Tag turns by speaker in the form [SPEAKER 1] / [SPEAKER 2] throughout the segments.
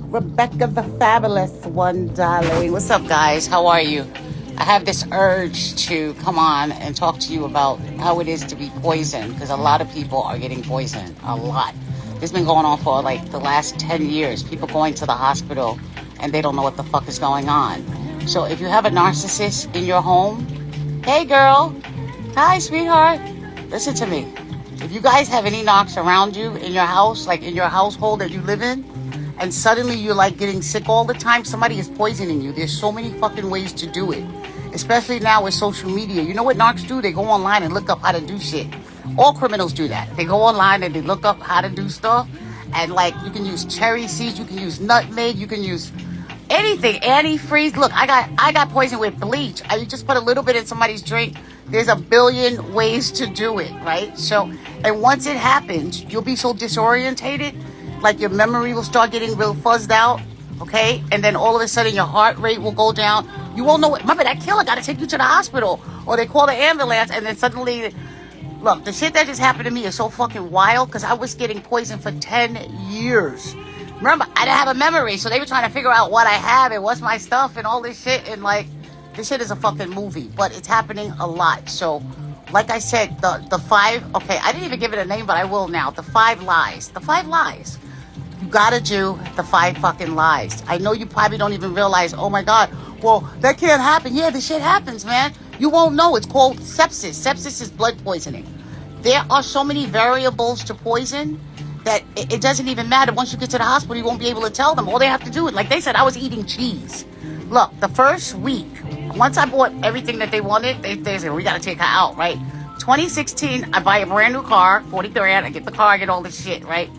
[SPEAKER 1] Rebecca the Fabulous One, darling. What's up, guys? How are you? I have this urge to come on and talk to you about how it is to be poisoned, because a lot of people are getting poisoned. A lot. This has been going on for like the last 10 years. People going to the hospital and they don't know what the fuck is going on. So if you have a narcissist in your home, hey girl, hi sweetheart, listen to me. If you guys have any knocks around you in your house, like in your household that you live in, and suddenly you're like getting sick all the time, somebody is poisoning you. There's so many fucking ways to do it. Especially now with social media. You know what narcs do? They go online and look up how to do shit. All criminals do that. They go online and they look up how to do stuff. And like, you can use cherry seeds, you can use nutmeg, you can use anything, antifreeze. Look, I got poisoned with bleach. I just put a little bit in somebody's drink. There's a billion ways to do it, right? So, and once it happens, you'll be so disorientated, like your memory will start getting real fuzzed out, okay? And then all of a sudden your heart rate will go down. You won't know what, remember that killer got to take you to the hospital, or they call the ambulance, and then suddenly, look, the shit that just happened to me is so fucking wild, because I was getting poisoned for 10 years. Remember, I didn't have a memory, so they were trying to figure out what I have and what's my stuff and all this shit. And like, this shit is a fucking movie, but it's happening a lot. So, like I said, the five, okay, I didn't even give it a name, but I will now. The 5 lies. The 5 lies. You gotta do the 5 fucking lies. I know you probably don't even realize, oh my God, well, that can't happen. Yeah, this shit happens, man. You won't know. It's called sepsis. Sepsis is blood poisoning. There are so many variables to poison that it doesn't even matter. Once you get to the hospital, you won't be able to tell them. All they have to do is, like they said, I was eating cheese. Look, the first week, once I bought everything that they wanted, they said, we got to take her out, right? 2016, I buy a brand new car, 40 grand. I get the car, I get all this shit, right?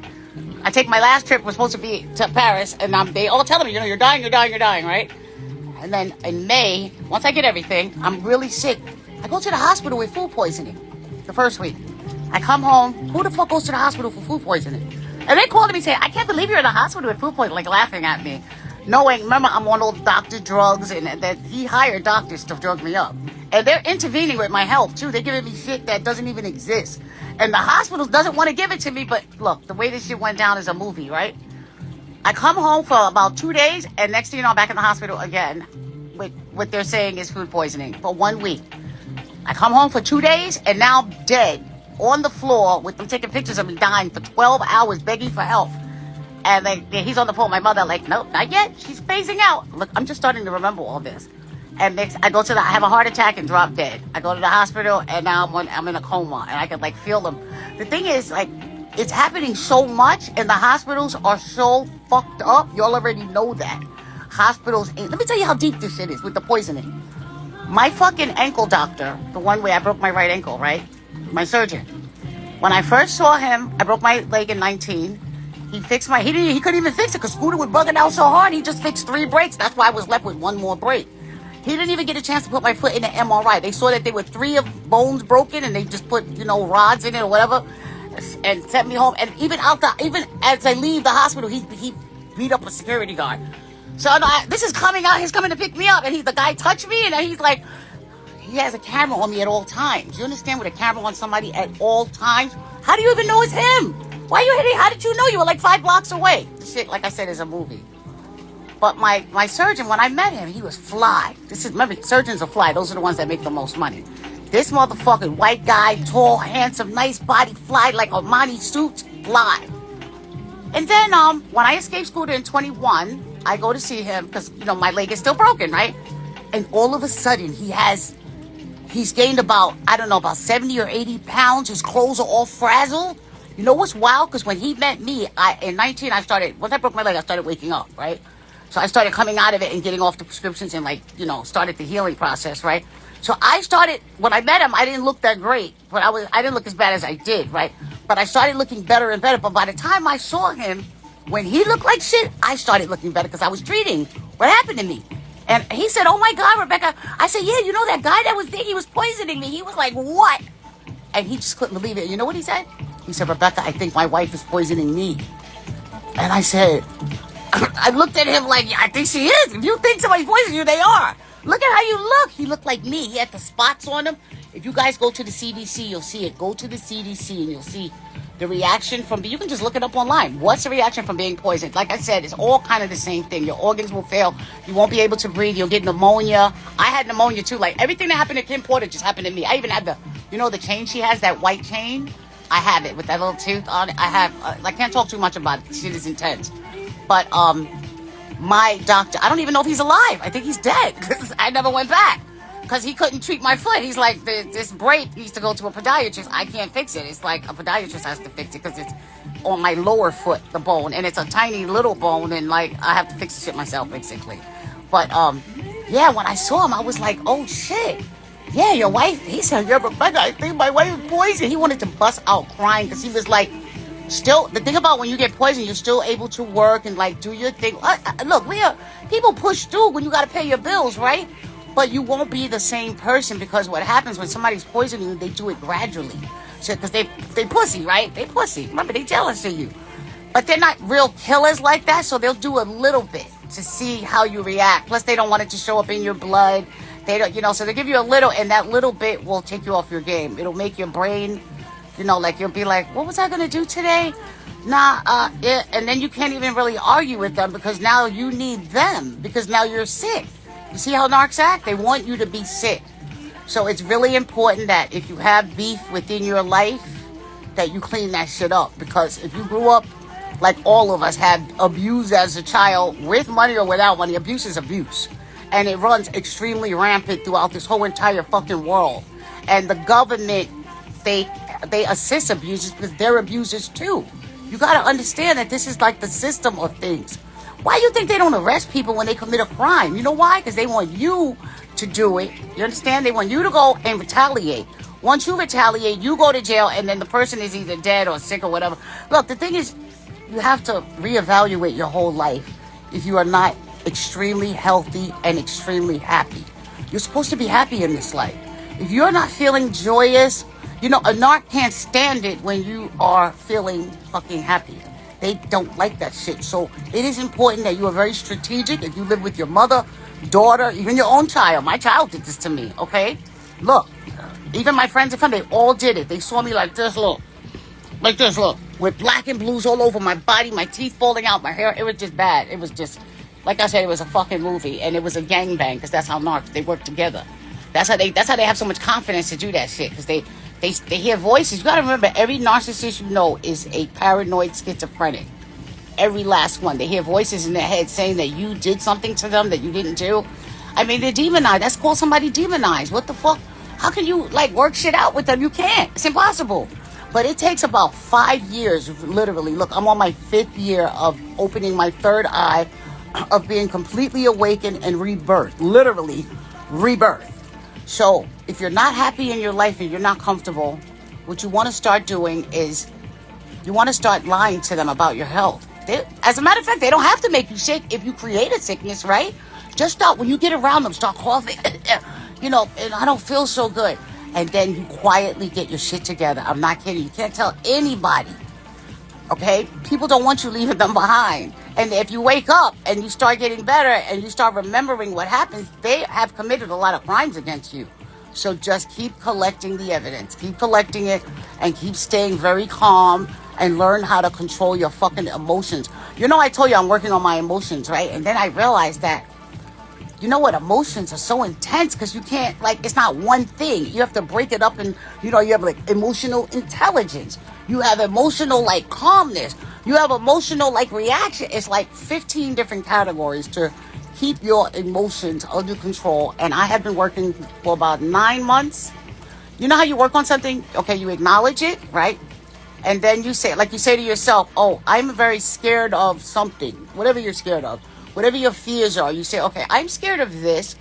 [SPEAKER 1] I take my last trip, was supposed to be to Paris, and they all tell me, you're dying, right? And then in May, once I get everything, I'm really sick. I go to the hospital with food poisoning the first week. I come home. Who the fuck goes to the hospital for food poisoning? And they called me saying, I can't believe you're in the hospital with food poisoning, like laughing at me. Knowing, remember, I'm on all doctor drugs, and that he hired doctors to drug me up. And they're intervening with my health, too. They're giving me shit that doesn't even exist. And the hospital doesn't want to give it to me, but look, the way this shit went down is a movie, right? I come home for about 2 days, and next thing you know, I'm back in the hospital again with what they're saying is food poisoning for 1 week. I come home for 2 days, and now I'm dead. On the floor with them taking pictures of me dying for 12 hours begging for help. And he's on the phone with my mother like, nope, not yet. She's phasing out. Look, I'm just starting to remember all this. And next, I have a heart attack and drop dead. I go to the hospital and now I'm in a coma and I can like feel them. The thing is, like, it's happening so much and the hospitals are so fucked up. Y'all already know that. Hospitals, let me tell you how deep this shit is with the poisoning. My fucking ankle doctor, the one where I broke my right ankle, right? My surgeon. When I first saw him, I broke my leg in 19. He fixed he couldn't even fix it because Scooter was bugging out so hard. He just fixed 3 breaks. That's why I was left with 1 more break. He didn't even get a chance to put my foot in the MRI. They saw that there were 3 of bones broken and they just put, rods in it or whatever and sent me home. And even as I leave the hospital, he beat up a security guard. So this is coming out. He's coming to pick me up and the guy touched me and he's like, he has a camera on me at all times. You understand, with a camera on somebody at all times? How do you even know it's him? Why are you hitting? How did you know? You were like 5 blocks away. This shit, like I said, is a movie. But my surgeon, when I met him, he was fly. Remember, surgeons are fly. Those are the ones that make the most money. This motherfucking white guy, tall, handsome, nice body, fly like Armani suits, fly. And then when I escaped Scooter in 21, I go to see him because, my leg is still broken, right? And all of a sudden, he's gained about 70 or 80 pounds. His clothes are all frazzled. You know what's wild? Because when he met me, in 19, once I broke my leg, I started waking up, right? So I started coming out of it and getting off the prescriptions and started the healing process, right? So when I met him, I didn't look that great, but I didn't look as bad as I did, right? But I started looking better and better. But by the time I saw him, when he looked like shit, I started looking better because I was treating what happened to me. And he said, oh my God, Rebecca. I said, yeah, that guy that was there, he was poisoning me. He was like, what? And he just couldn't believe it. You know what he said? He said, Rebecca, I think my wife is poisoning me. And I said, I looked at him like, I think she is. If you think somebody's poisoning you, they are. Look at how you look. He looked like me. He had the spots on him. If you guys go to the CDC, you'll see it. Go to the CDC and you'll see The reaction from, you can just look it up online. What's the reaction from being poisoned? Like I said, it's all kind of the same thing. Your organs will fail. You won't be able to breathe. You'll get pneumonia. I had pneumonia too. Like everything that happened to Kim Porter just happened to me. I even had the chain she has, that white chain. I have it with that little tooth on it. I have, I can't talk too much about it. Shit is intense. But, my doctor, I don't even know if he's alive. I think he's dead because I never went back because he couldn't treat my foot. He's like, this break needs to go to a podiatrist. I can't fix it. It's like a podiatrist has to fix it because it's on my lower foot, the bone, and it's a tiny little bone, and like I have to fix the shit myself basically. But yeah, when I saw him, I was like, oh shit. Yeah, your wife. He said, yeah, Rebecca, I think my wife is poisoned. He wanted to bust out crying because he was like, still, the thing about when you get poisoned, you're still able to work and like do your thing. Look, people push through when you got to pay your bills, right? But you won't be the same person because what happens when somebody's poisoning you, they do it gradually. So, because they pussy, right? They pussy. Remember, they jealous of you. But they're not real killers like that, so they'll do a little bit to see how you react. Plus, they don't want it to show up in your blood. They don't, so they give you a little, and that little bit will take you off your game. It'll make your brain, like you'll be like, what was I going to do today? And then you can't even really argue with them because now you need them because now you're sick. You see how narcs act? They want you to be sick. So it's really important that if you have beef within your life, that you clean that shit up. Because if you grew up like all of us had abused as a child, with money or without money, abuse is abuse. And it runs extremely rampant throughout this whole entire fucking world. And the government, they assist abusers because they're abusers too. You got to understand that this is like the system of things. Why do you think they don't arrest people when they commit a crime? You know why? Because they want you to do it. You understand? They want you to go and retaliate. Once you retaliate, you go to jail, and then the person is either dead or sick or whatever. Look, the thing is, you have to reevaluate your whole life if you are not extremely healthy and extremely happy. You're supposed to be happy in this life. If you're not feeling joyous, a narc can't stand it when you are feeling fucking happy. They don't like that shit. So it is important that you are very strategic. If you live with your mother, daughter, even your own child. My child did this to me, okay? Look, even my friends and family, they all did it. They saw me like this, look. Like this, look. With black and blues all over my body, my teeth falling out, my hair. It was just bad. It was just, like I said, it was a fucking movie. And it was a gangbang because that's how narcs, they work together. That's how they have so much confidence to do that shit because they hear voices. You gotta remember, every narcissist you know is a paranoid schizophrenic. Every last one. They hear voices in their head saying that you did something to them that you didn't do. I mean, they're demonized. That's called somebody demonized. What the fuck? How can you work shit out with them? You can't. It's impossible. But it takes about 5 years, literally. Look, I'm on my 5th year of opening my third eye, of being completely awakened and rebirth. Literally rebirth. So if you're not happy in your life and you're not comfortable, what you want to start doing is you want to start lying to them about your health. As a matter of fact, they don't have to make you sick if you create a sickness, right? Just start, when you get around them, start coughing, and I don't feel so good. And then you quietly get your shit together. I'm not kidding. You can't tell anybody, okay? People don't want you leaving them behind. And if you wake up and you start getting better and you start remembering what happens, they have committed a lot of crimes against you. So just keep collecting the evidence. Keep collecting it and keep staying very calm and learn how to control your fucking emotions. I told you I'm working on my emotions, right? And then I realized that, emotions are so intense because you can't, it's not one thing. You have to break it up and, you have emotional intelligence. You have emotional calmness. You have emotional reaction. It's 15 different categories to keep your emotions under control. And I have been working for about 9 months. You know how you work on something? Okay, you acknowledge it, right? And then you say to yourself, oh, I'm very scared of something, whatever you're scared of, whatever your fears are. You say, okay, I'm scared of this.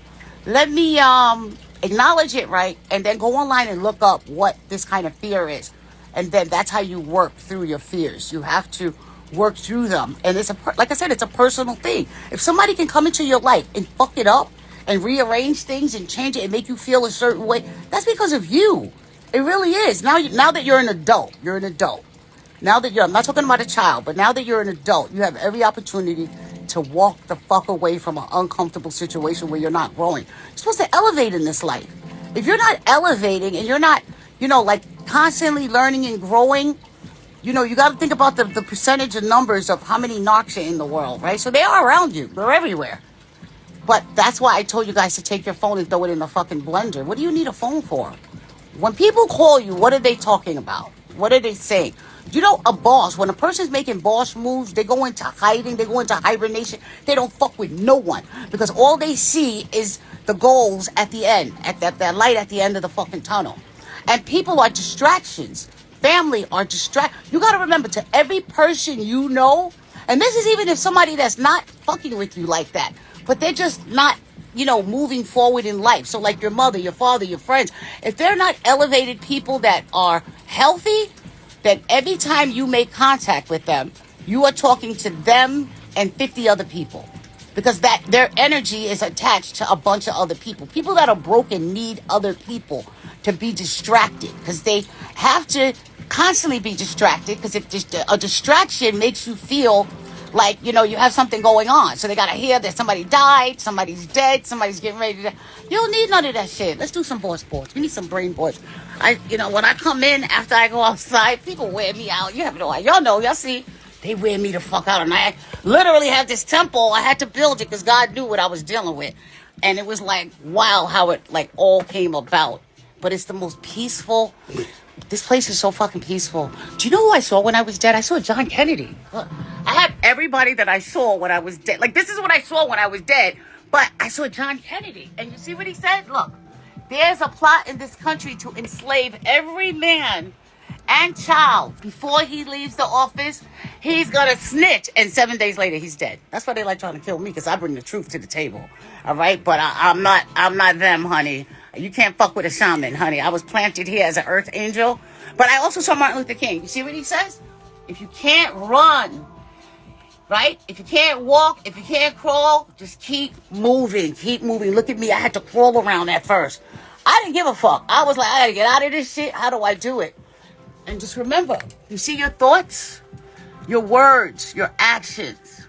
[SPEAKER 1] Let me acknowledge it, right? And then go online and look up what this kind of fear is. And then that's how you work through your fears. You have to work through them. And it's like I said, it's a personal thing. If somebody can come into your life and fuck it up and rearrange things and change it and make you feel a certain way, that's because of you. It really is. Now that you're an adult, Now that I'm not talking about a child, but now that you're an adult, you have every opportunity to walk the fuck away from an uncomfortable situation where you're not growing. You're supposed to elevate in this life. If you're not elevating and you're not, constantly learning and growing, You got to think about the percentage of numbers of how many narcs are in the world, right? So they are around you. They're everywhere. But that's why I told you guys to take your phone and throw it in the fucking blender. What do you need a phone for? When people call you, what are they talking about? What are they saying? A boss, when a person's making boss moves, they go into hiding, they go into hibernation. They don't fuck with no one because all they see is the goals at the end, at that light at the end of the fucking tunnel. And people are distractions. Family are You got to remember, to every person you know, and this is even if somebody that's not fucking with you like that, but they're just not, moving forward in life. So like your mother, your father, your friends, if they're not elevated people that are healthy, then every time you make contact with them, you are talking to them and 50 other people. Because their energy is attached to a bunch of other people. People that are broken need other people to be distracted. Because they have to constantly be distracted. Because if a distraction makes you feel like, you have something going on. So they got to hear that somebody died, somebody's dead, somebody's getting ready to die. You don't need none of that shit. Let's do some board sports. We need some brain boards. When I come in after I go outside, people wear me out. You have no idea. Y'all know, y'all see. They wear me the fuck out. And I literally have this temple. I had to build it because God knew what I was dealing with. And it was like, wow, how it like all came about. But it's the most peaceful. This place is so fucking peaceful. Do you know who I saw when I was dead? I saw John Kennedy. Look, I had everybody that I saw when I was dead. Like, this is what I saw when I was dead. But I saw John Kennedy. And you see what he said? Look, there's a plot in this country to enslave every man and child before he leaves the office. He's gonna snitch, and 7 days later he's dead. That's why they like trying to kill me, because I bring the truth to the table. All right, but I'm not them, honey. You can't fuck with a shaman, honey. I was planted here as an earth angel. But I also saw Martin Luther King. You see what he says? If you can't run, right? If you can't walk, if you can't crawl, just keep moving. Keep moving. Look at me. I had to crawl around at first. I didn't give a fuck. I was like, I gotta get out of this shit. How do I do it? And just remember, you see your thoughts, your words, your actions.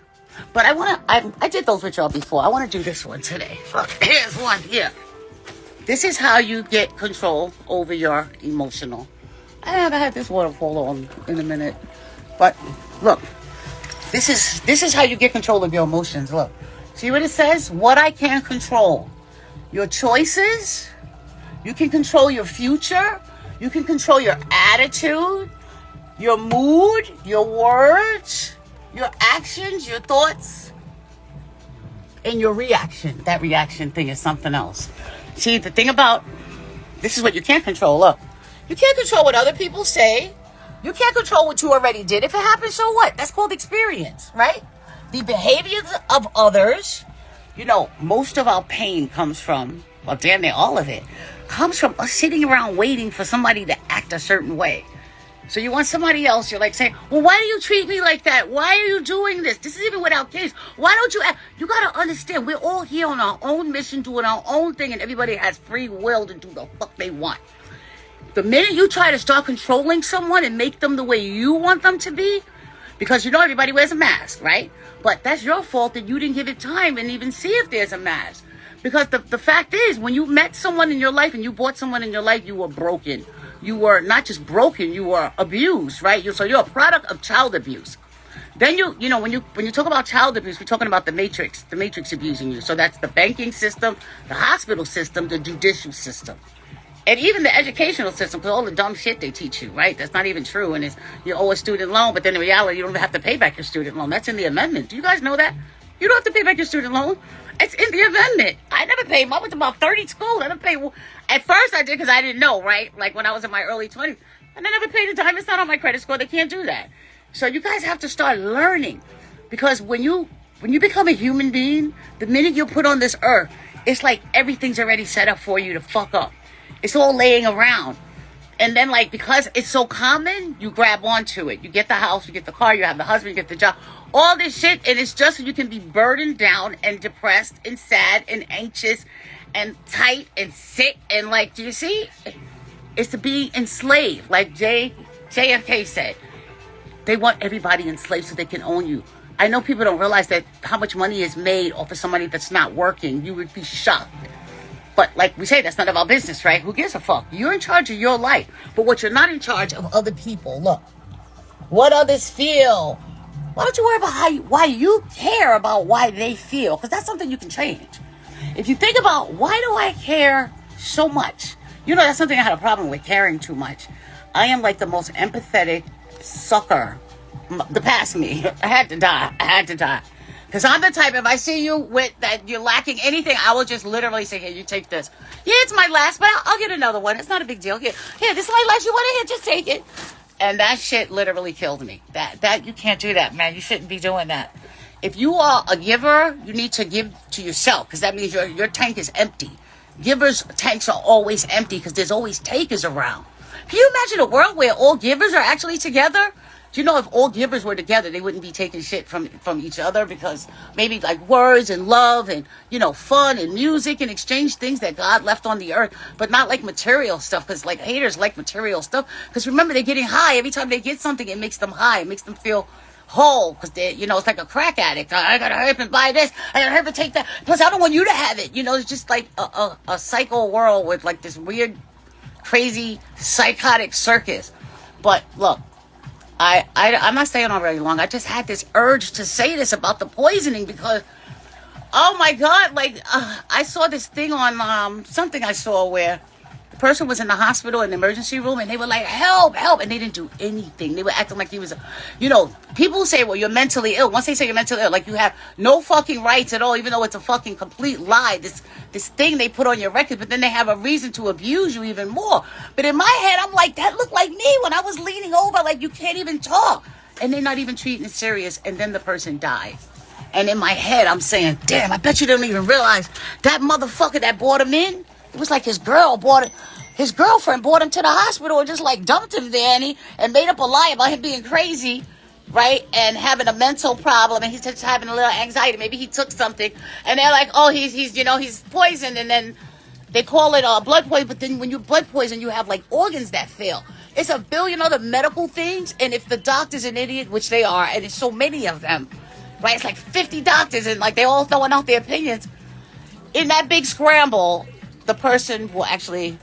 [SPEAKER 1] But I did those with y'all before. I want to do this one today. Look, here's one here. This is how you get control over your emotional. I haven't had this waterfall on in a minute. But look, this is how you get control of your emotions. Look, see what it says? What I can control. Your choices. You can control your future. You can control your attitude, your mood, your words, your actions, your thoughts, and your reaction. That reaction thing is something else. See, the thing about, this is what you can't control. Look, you can't control what other people say. You can't control what you already did. If it happens, so what? That's called experience, right? The behaviors of others, most of our pain comes from, well, damn near all of it, comes from us sitting around waiting for somebody to act a certain way. So you want somebody else, you're like saying, well, why do you treat me like that? Why are you doing this? This is even without kids. Why don't you act? You got to understand, we're all here on our own mission, doing our own thing, and everybody has free will to do the fuck they want. The minute you try to start controlling someone and make them the way you want them to be, because everybody wears a mask, right? But that's your fault that you didn't give it time and even see if there's a mask. Because the fact is, when you met someone in your life and you brought someone in your life, you were broken. You were not just broken, you were abused, right? So you're a product of child abuse. Then when you talk about child abuse, we're talking about the matrix abusing you. So that's the banking system, the hospital system, the judicial system, and even the educational system, because all the dumb shit they teach you, right? That's not even true. And you owe a student loan, but then in reality, you don't have to pay back your student loan. That's in the amendment. Do you guys know that? You don't have to pay back your student loan. It's in the amendment. I never paid. I went to about 30 schools. I never paid. At first I did because I didn't know, right? Like when I was in my early 20s. And I never paid the time. It's not on my credit score. They can't do that. So you guys have to start learning. Because when you become a human being, the minute you're put on this earth, it's like everything's already set up for you to fuck up. It's all laying around. And then, because it's so common, you grab onto it. You get the house, you get the car, you have the husband, you get the job. All this shit, and it's just so you can be burdened down and depressed and sad and anxious and tight and sick. And, do you see? It's to be enslaved. Like JFK said, they want everybody enslaved so they can own you. I know people don't realize that how much money is made off of somebody that's not working. You would be shocked. But like we say, that's none of our business, right? Who gives a fuck? You're in charge of your life. But what you're not in charge of other people. Look, what others feel. Why don't you worry about why you care about why they feel? Because that's something you can change. If you think about, why do I care so much? You know, that's something I had a problem with, caring too much. I am like the most empathetic sucker. The past me. I had to die. Because I'm the type, if I see you with that you're lacking anything, I will just literally say, here, you take this. Yeah, it's my last, but I'll get another one. It's not a big deal. Here, this is my last. You want it? Here, just take it. And that shit literally killed me. That you can't do that, man. You shouldn't be doing that. If you are a giver, you need to give to yourself, because that means your tank is empty. Givers' tanks are always empty because there's always takers around. Can you imagine a world where all givers are actually together? Do you know if all givers were together, they wouldn't be taking shit from each other, because maybe like words and love and, you know, fun and music and exchange things that God left on the earth, but not like material stuff, because like haters like material stuff. Because remember, they're getting high. Every time they get something, it makes them high. It makes them feel whole, because they, you know, it's like a crack addict. I gotta hurry up and buy this. I gotta hurry up and take that. Plus, I don't want you to have it. You know, it's just like a psycho world with like this weird, crazy, psychotic circus. But look, I'm not staying on very long. I just had this urge to say this about the poisoning because, oh my God, like I saw this thing on something I saw where the person was in the hospital in the emergency room and they were like, help, help. And they didn't do anything. They were acting like he was, you know, people say, well, you're mentally ill. Once they say you're mentally ill, like you have no fucking rights at all, even though it's a fucking complete lie. This thing they put on your record, but then they have a reason to abuse you even more. But in my head, I'm like, that looked like me when I was leaning over, like you can't even talk. And they're not even treating it serious. And then the person died. And in my head, I'm saying, damn, I bet you don't even realize that motherfucker that brought him in, it was like his girlfriend brought him to the hospital and just like dumped him there and made up a lie about him being crazy, right? And having a mental problem, and he's just having a little anxiety. Maybe he took something, and they're like, oh, he's poisoned, and then they call it blood poison. But then when you blood poison, you have like organs that fail. It's a billion other medical things, and if the doctor's an idiot, which they are, and there's so many of them, right? It's like 50 doctors, and like they all throwing out their opinions. In that big scramble, the person will actually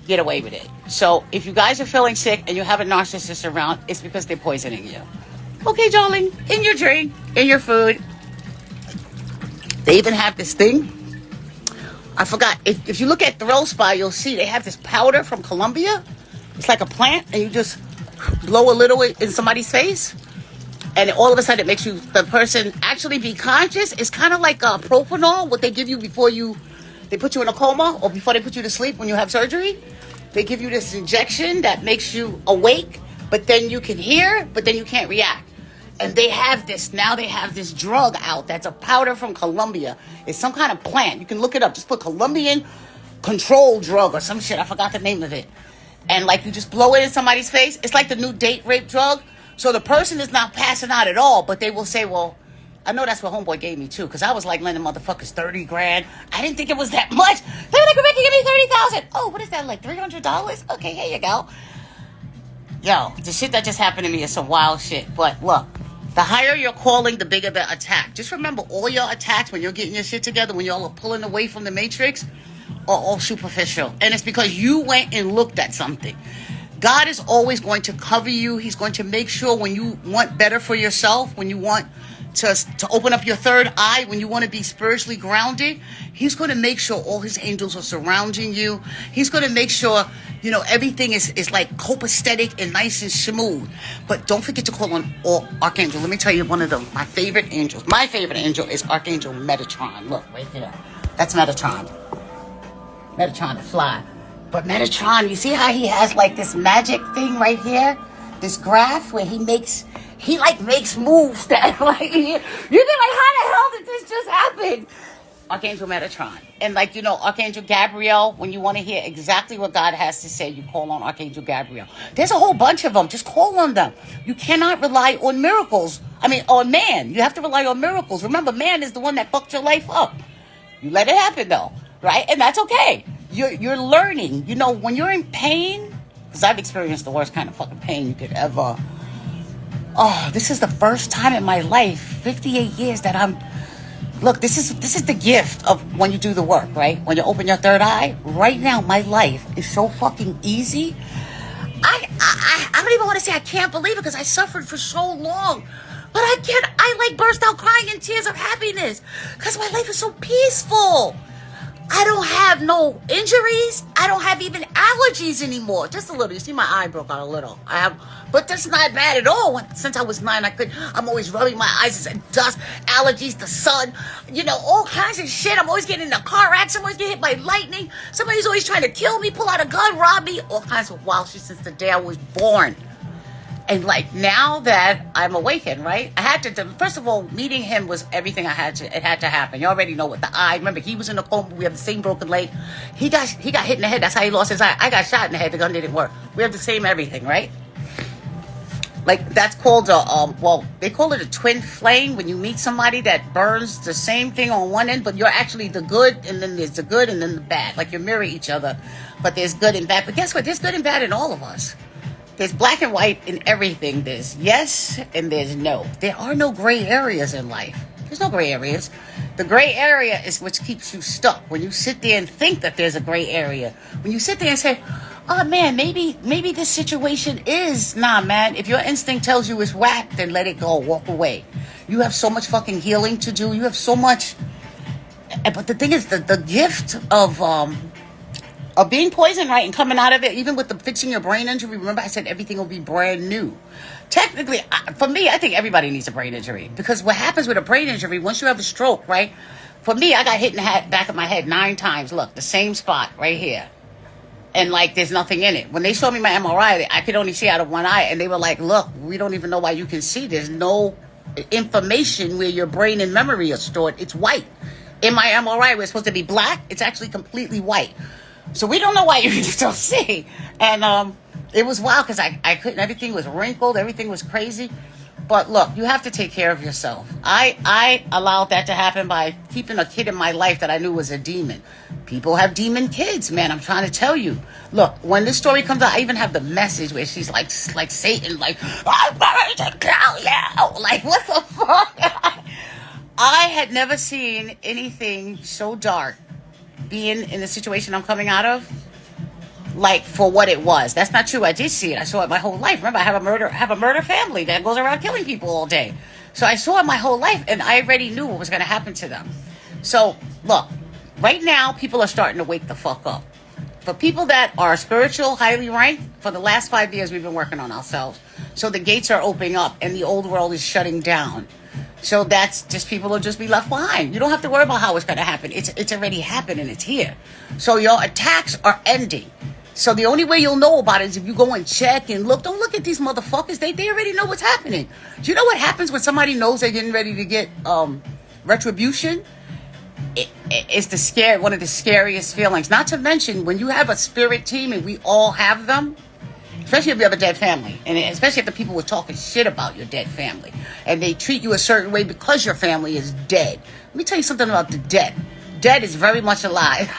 [SPEAKER 1] get away with it. So if you guys are feeling sick and you have a narcissist around, it's because they're poisoning you. Okay, darling, in your drink, in your food. They even have this thing. I forgot. If you look at Thrill Spa, you'll see they have this powder from Colombia. It's like a plant, and you just blow a little in somebody's face, and all of a sudden it makes the person actually be conscious. It's kind of like Propanol, what they give you before they put you in a coma or before they put you to sleep when you have surgery. They give you this injection that makes you awake, but then you can hear, but then you can't react. And they have this drug out that's a powder from Colombia. It's some kind of plant. You can look it up. Just put Colombian control drug or some shit. I forgot the name of it. And like you just blow it in somebody's face. It's like the new date rape drug. So the person is not passing out at all, but they will say, well, I know that's what homeboy gave me too, because I was like lending motherfuckers 30 grand. I didn't think it was that much. They were like, Rebecca, give me 30,000. Oh, what is that, like $300? Okay, here you go. Yo, the shit that just happened to me is some wild shit. But look, the higher you're calling, the bigger the attack. Just remember, all your attacks when you're getting your shit together, when y'all are pulling away from the matrix, are all superficial. And it's because you went and looked at something. God is always going to cover you. He's going to make sure when you want better for yourself, when you want to open up your third eye, when you want to be spiritually grounded, he's going to make sure all his angels are surrounding you. He's going to make sure, you know, everything is like copacetic and nice and smooth. But don't forget to call on Archangel. Let me tell you one of my favorite angels. My favorite angel is Archangel Metatron. Look, right there. That's Metatron. Metatron, the fly. But Metatron, you see how he has like this magic thing right here? This graph where he makes moves that like you're like, how the hell did this just happen? Archangel Metatron. And like, you know, Archangel Gabriel, when you want to hear exactly what God has to say, you call on Archangel Gabriel. There's a whole bunch of them. Just call on them. You cannot rely on miracles. On man. You have to rely on miracles. Remember, man is the one that fucked your life up. You let it happen though, right? And that's okay. You're learning. You know, when you're in pain, because I've experienced the worst kind of fucking pain you could ever. Oh, this is the first time in my life, 58 years, that look, this is the gift of when you do the work, right? When you open your third eye. Right now, my life is so fucking easy. I
[SPEAKER 2] I don't even want to say I can't believe it because I suffered for so long. But I like burst out crying in tears of happiness because my life is so peaceful. I don't have no injuries. I don't have even allergies anymore. Just a little. You see my eye broke out a little. But that's not bad at all. Since I was 9, I'm always rubbing my eyes. It's dust, allergies, the sun, all kinds of shit. I'm always getting in a car accident. I'm always getting hit by lightning. Somebody's always trying to kill me, pull out a gun, rob me. All kinds of wild shit since the day I was born. And like now that I'm awakened, right? I had to, first of all, meeting him was everything it had to happen. You already know what the eye, remember he was in a coma, we have the same broken leg. He got hit in the head, that's how he lost his eye. I got shot in the head, the gun didn't work. We have the same everything, right? Like that's called they call it a twin flame when you meet somebody that burns the same thing on one end, but you're actually the good, and then there's the good and then the bad. Like you mirror each other, but there's good and bad. But guess what? There's good and bad in all of us. There's black and white in everything. There's yes and there's no. There are no gray areas in life. There's no gray areas. The gray area is what keeps you stuck. When you sit there and think that there's a gray area. When you sit there and say, oh man, maybe this situation is, nah man. If your instinct tells you it's whack, then let it go. Walk away. You have so much fucking healing to do. You have so much. But the thing is, the gift of being poisoned, right, and coming out of it, even with the fixing your brain injury, remember I said everything will be brand new. Technically, for me, I think everybody needs a brain injury. Because what happens with a brain injury, once you have a stroke, right, for me, I got hit in the back of my head 9 times. Look, the same spot right here. And, like, there's nothing in it. When they showed me my MRI, I could only see out of one eye. And they were like, look, we don't even know why you can see. There's no information where your brain and memory are stored. It's white. In my MRI, we're supposed to be black. It's actually completely white. So we don't know why you can still see. And it was wild because I couldn't, everything was wrinkled, everything was crazy. But look, you have to take care of yourself. I allowed that to happen by keeping a kid in my life that I knew was a demon. People have demon kids, man. I'm trying to tell you. Look, when this story comes out, I even have the message where she's like Satan, like, I'm going to kill you. Like, what the fuck? I had never seen anything so dark being in the situation I'm coming out of, like for what it was. That's not true. I did see it. I saw it my whole life. Remember, I have a murder family that goes around killing people all day. So I saw it my whole life, and I already knew what was going to happen to them. So look, right now people are starting to wake the fuck up. For people that are spiritual, highly ranked, for the last 5 years we've been working on ourselves. So the gates are opening up, and the old world is shutting down. So that's just, people will just be left behind. You don't have to worry about how it's going to happen. It's already happened and it's here. So your attacks are ending. So the only way you'll know about it is if you go and check and look. Don't look at these motherfuckers. They already know what's happening. Do you know what happens when somebody knows they're getting ready to get retribution? It's one of the scariest feelings. Not to mention when you have a spirit team, and we all have them. Especially if you have a dead family. And especially if the people were talking shit about your dead family. And they treat you a certain way because your family is dead. Let me tell you something about the dead. Dead is very much alive.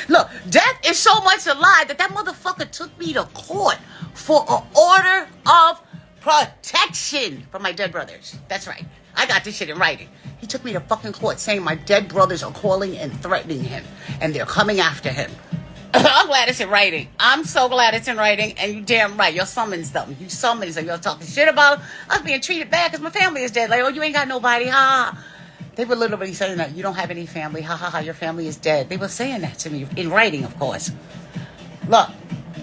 [SPEAKER 2] Look, death is so much alive that motherfucker took me to court for an order of protection from my dead brothers. That's right. I got this shit in writing. He took me to fucking court saying my dead brothers are calling and threatening him. And they're coming after him. I'm glad it's in writing. I'm so glad it's in writing. And you damn right. You're summons them. You summons them. You're talking shit about us being treated bad because my family is dead. Like, oh, you ain't got nobody. Ha. They were literally saying that. You don't have any family. Ha ha ha. Your family is dead. They were saying that to me in writing, of course. Look,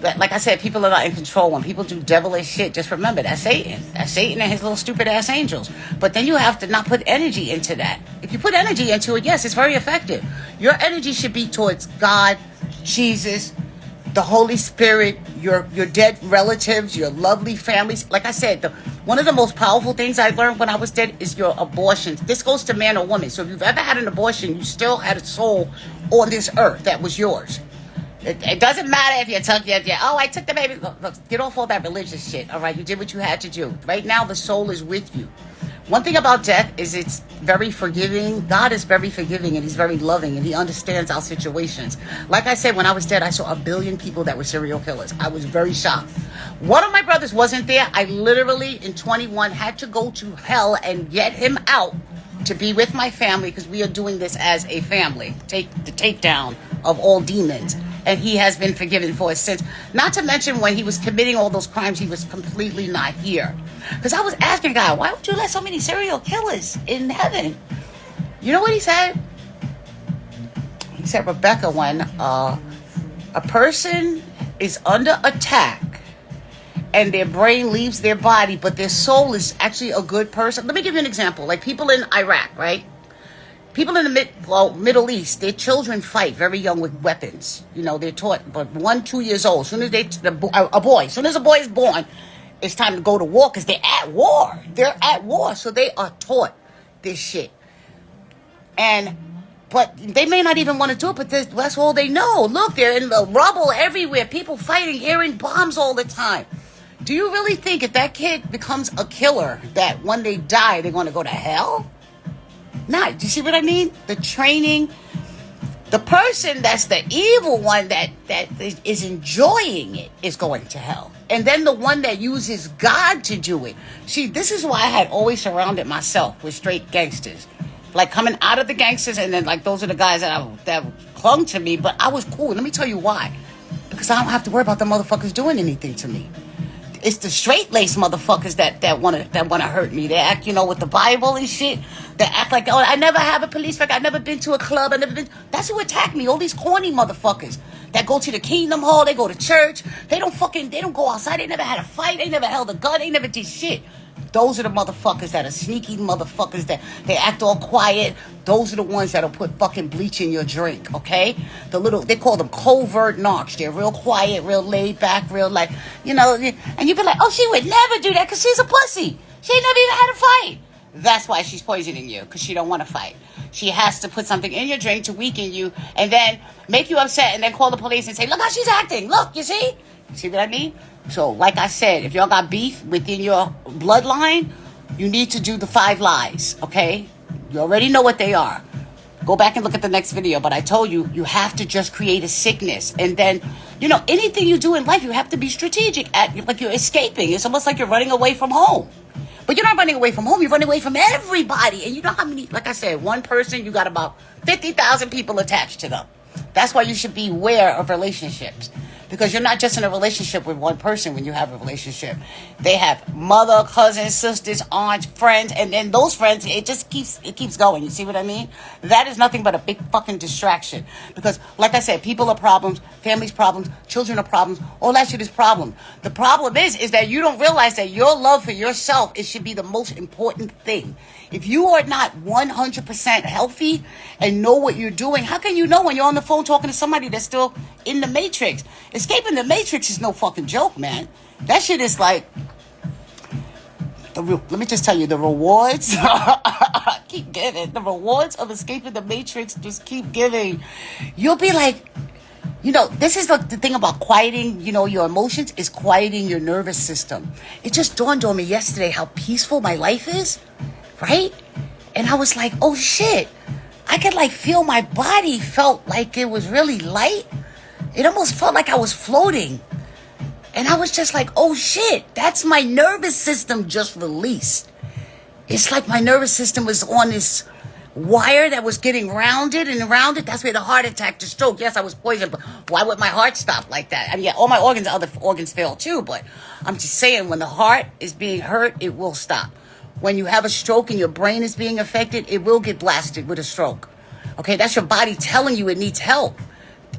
[SPEAKER 2] like I said, people are not in control. When people do devilish shit, just remember, that's Satan. That's Satan and his little stupid ass angels. But then you have to not put energy into that. If you put energy into it, yes, it's very effective. Your energy should be towards God, Jesus, the Holy Spirit, your dead relatives, your lovely families. Like I said, one of the most powerful things I learned when I was dead is your abortions. This goes to man or woman. So if you've ever had an abortion, you still had a soul on this earth that was yours. It doesn't matter if you took I took the baby. Look, get off all that religious shit, all right? You did what you had to do. Right now, the soul is with you. One thing about death is it's very forgiving. God is very forgiving, and he's very loving, and he understands our situations. Like I said, when I was dead, I saw 1 billion people that were serial killers. I was very shocked. One of my brothers wasn't there. I literally, in 21, had to go to hell and get him out to be with my family because we are doing this as a family. Take the takedown of all demons. and he has been forgiven for his sins. Not to mention when he was committing all those crimes, he was completely not here. Because I was asking God, why would you let so many serial killers in heaven? You know what he said? He said, Rebecca, when a person is under attack and their brain leaves their body, but their soul is actually a good person. Let me give you an example. Like people in Iraq, right? People in the Middle East, their children fight very young with weapons. You know, they're taught, but 1, 2 years old. As soon as as soon as a boy is born, it's time to go to war because they're at war. They're at war, so they are taught this shit. But they may not even want to do it, but that's all they know. Look, they're in the rubble everywhere. People fighting, hearing bombs all the time. Do you really think if that kid becomes a killer, that when they die, they're going to go to hell? Nah, do you see what I mean? The training, the person that's the evil one that is enjoying it is going to hell. And then the one that uses God to do it. See, this is why I had always surrounded myself with straight gangsters. Like coming out of the gangsters, and then like those are the guys that clung to me, but I was cool. Let me tell you why. Because I don't have to worry about the motherfuckers doing anything to me. It's the straight-laced motherfuckers that wanna hurt me. They act, with the Bible and shit. They act like, oh, I never have a police record. I never been to a club. That's who attack me. All these corny motherfuckers that go to the Kingdom Hall. They go to church. They don't go outside. They never had a fight. They never held a gun. They never did shit. Those are the motherfuckers that are sneaky motherfuckers that they act all quiet. Those are the ones that'll put fucking bleach in your drink, okay? They call them covert narcs. They're real quiet, real laid back, real like, and you be like, oh, she would never do that because she's a pussy. She ain't never even had a fight. That's why she's poisoning you, because she don't want to fight. She has to put something in your drink to weaken you and then make you upset and then call the police and say, look how she's acting. Look, you see? See what I mean? So, like I said, if y'all got beef within your bloodline, you need to do the 5 lies, okay? You already know what they are. Go back and look at the next video. But I told you, you have to just create a sickness. And then, anything you do in life, you have to be strategic. Like you're escaping. It's almost like you're running away from home. But you're not running away from home. You're running away from everybody. And you know how many, like I said, one person, you got about 50,000 people attached to them. That's why you should be aware of relationships. Because you're not just in a relationship with one person when you have a relationship. They have mother, cousins, sisters, aunts, friends, and then those friends, it keeps going. You see what I mean? That is nothing but a big fucking distraction. Because, like I said, people are problems, families problems, children are problems, all that shit is problem. The problem is that you don't realize that your love for yourself, it should be the most important thing. If you are not 100% healthy and know what you're doing, how can you know when you're on the phone talking to somebody that's still in the Matrix? Escaping the Matrix is no fucking joke, man. That shit is like, let me just tell you, the rewards keep giving. The rewards of escaping the Matrix just keep giving. You'll be like, this is the thing about quieting, your emotions is quieting your nervous system. It just dawned on me yesterday how peaceful my life is. Right? And I was like, oh shit. I could feel my body felt like it was really light. It almost felt like I was floating. And I was just like, oh shit. That's my nervous system just released. It's like my nervous system was on this wire that was getting rounded and rounded. That's where the heart attack, the stroke. Yes, I was poisoned, but why would my heart stop like that? I mean, yeah, all my other organs fail too, but I'm just saying when the heart is being hurt, it will stop. When you have a stroke and your brain is being affected, it will get blasted with a stroke. Okay, that's your body telling you it needs help.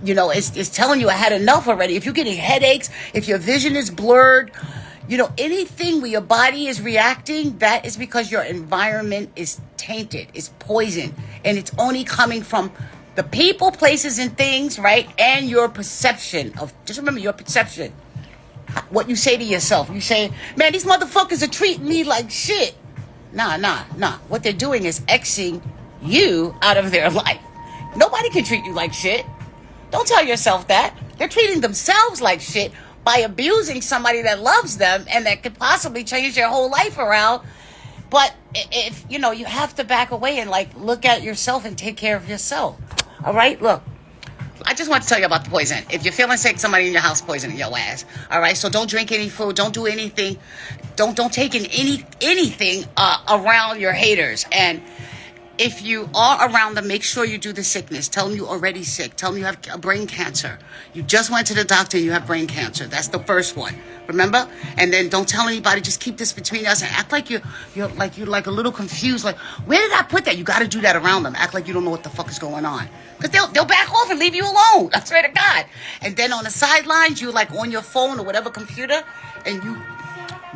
[SPEAKER 2] It's telling you I had enough already. If you're getting headaches, if your vision is blurred, anything where your body is reacting, that is because your environment is tainted, it's poisoned, and it's only coming from the people, places, and things, right? And your perception just remember your perception. What you say to yourself. You say, man, these motherfuckers are treating me like shit. Nah. What they're doing is Xing you out of their life. Nobody can treat you like shit. Don't tell yourself that. They're treating themselves like shit by abusing somebody that loves them and that could possibly change their whole life around. But if, you have to back away and look at yourself and take care of yourself. All right? Look, I just want to tell you about the poison. If you're feeling sick, somebody in your house poisoning your ass. All right? So don't drink any food. Don't do anything. Don't take in anything around your haters. And if you are around them, make sure you do the sickness. Tell them you're already sick. Tell them you have a brain cancer. You just went to the doctor and you have brain cancer. That's the first one. Remember? And then don't tell anybody. Just keep this between us and act like you're like a little confused. Like, where did I put that? You got to do that around them. Act like you don't know what the fuck is going on. Because they'll back off and leave you alone. I swear to God. And then on the sidelines, you like on your phone or whatever computer, and you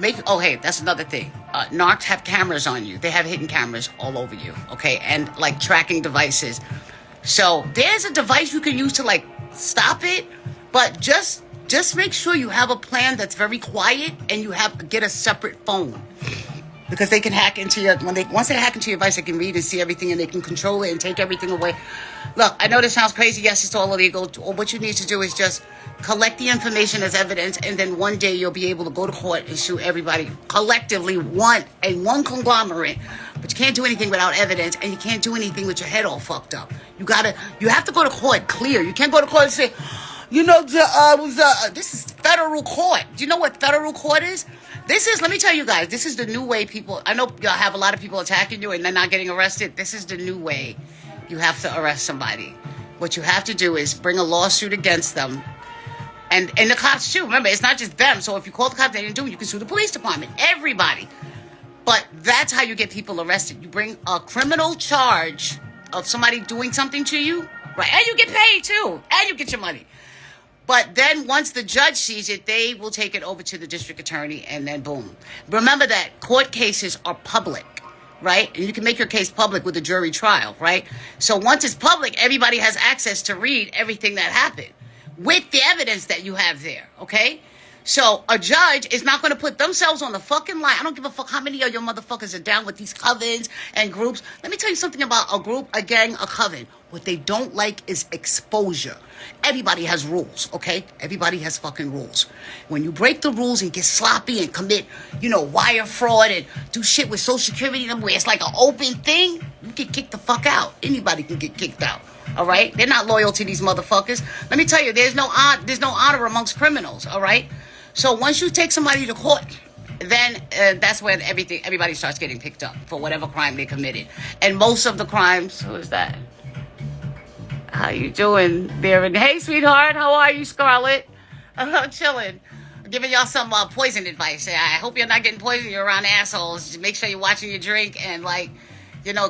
[SPEAKER 2] hey, that's another thing. Narcs have cameras on you. They have hidden cameras all over you, okay? And like tracking devices. So there's a device you can use to like stop it, but just make sure you have a plan that's very quiet and you get a separate phone. Because they can hack into once they hack into your device, they can read and see everything and they can control it and take everything away. Look, I know this sounds crazy. Yes, it's all illegal. What you need to do is just collect the information as evidence, and then one day you'll be able to go to court and sue everybody collectively, one conglomerate. But you can't do anything without evidence, and you can't do anything with your head all fucked up. You have to go to court clear. You can't go to court and say, this is federal court. Do you know what federal court is? Let me tell you guys, this is the new way people, I know y'all have a lot of people attacking you and they're not getting arrested. This is the new way you have to arrest somebody. What you have to do is bring a lawsuit against them. And the cops too. Remember, it's not just them. So if you call the cops, they didn't do it, you can sue the police department. Everybody. But that's how you get people arrested. You bring a criminal charge of somebody doing something to you, right? And you get paid too. And you get your money. But then once the judge sees it, they will take it over to the district attorney and then boom. Remember that court cases are public, right? And you can make your case public with a jury trial, right? So once it's public, everybody has access to read everything that happened with the evidence that you have there, okay? So a judge is not going to put themselves on the fucking line. I don't give a fuck how many of your motherfuckers are down with these covens and groups. Let me tell you something about a group, a gang, a coven. What they don't like is exposure. Everybody has rules, okay? Everybody has fucking rules. When you break the rules and get sloppy and commit, wire fraud and do shit with Social Security number where it's like an open thing, you get kicked the fuck out. Anybody can get kicked out, all right? They're not loyal to these motherfuckers. Let me tell you, there's no honor amongst criminals, all right? So once you take somebody to court, then that's when everybody starts getting picked up for whatever crime they committed. And most of the crimes, who is that? How you doing there? And hey, sweetheart, how are you, Scarlett? I'm chilling. I'm giving y'all some poison advice. I hope you're not getting poisoned. You're around assholes. Just make sure you're watching your drink and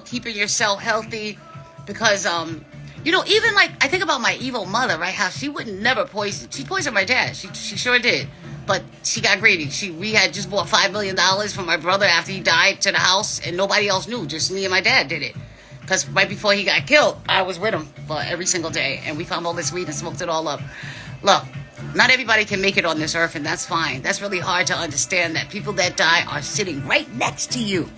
[SPEAKER 2] keeping yourself healthy. Because even I think about my evil mother, right? How she would never poison. She poisoned my dad. She sure did. But she got greedy. We had just bought $5 million from my brother after he died to the house, and nobody else knew. Just me and my dad did it. Because right before he got killed, I was with him for every single day. And we found all this weed and smoked it all up. Look, not everybody can make it on this earth, and that's fine. That's really hard to understand that people that die are sitting right next to you.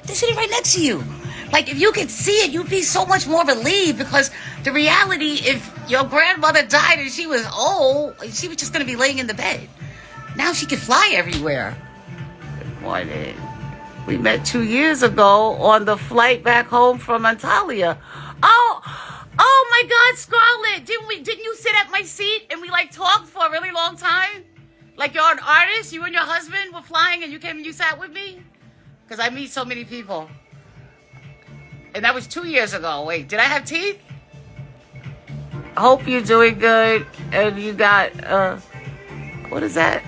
[SPEAKER 2] They're sitting right next to you. Like, if you could see it, you'd be so much more relieved. Because the reality, if your grandmother died and she was old, she was just going to be laying in the bed. Now she can fly everywhere. Good morning. We met 2 years ago on the flight back home from Antalya. Oh my God, Scarlett! Didn't you sit at my seat and we talked for a really long time? Like you're an artist. You and your husband were flying and you came and you sat with me. Because I meet so many people. And that was 2 years ago. Wait, did I have teeth? Hope you're doing good. And you got what is that?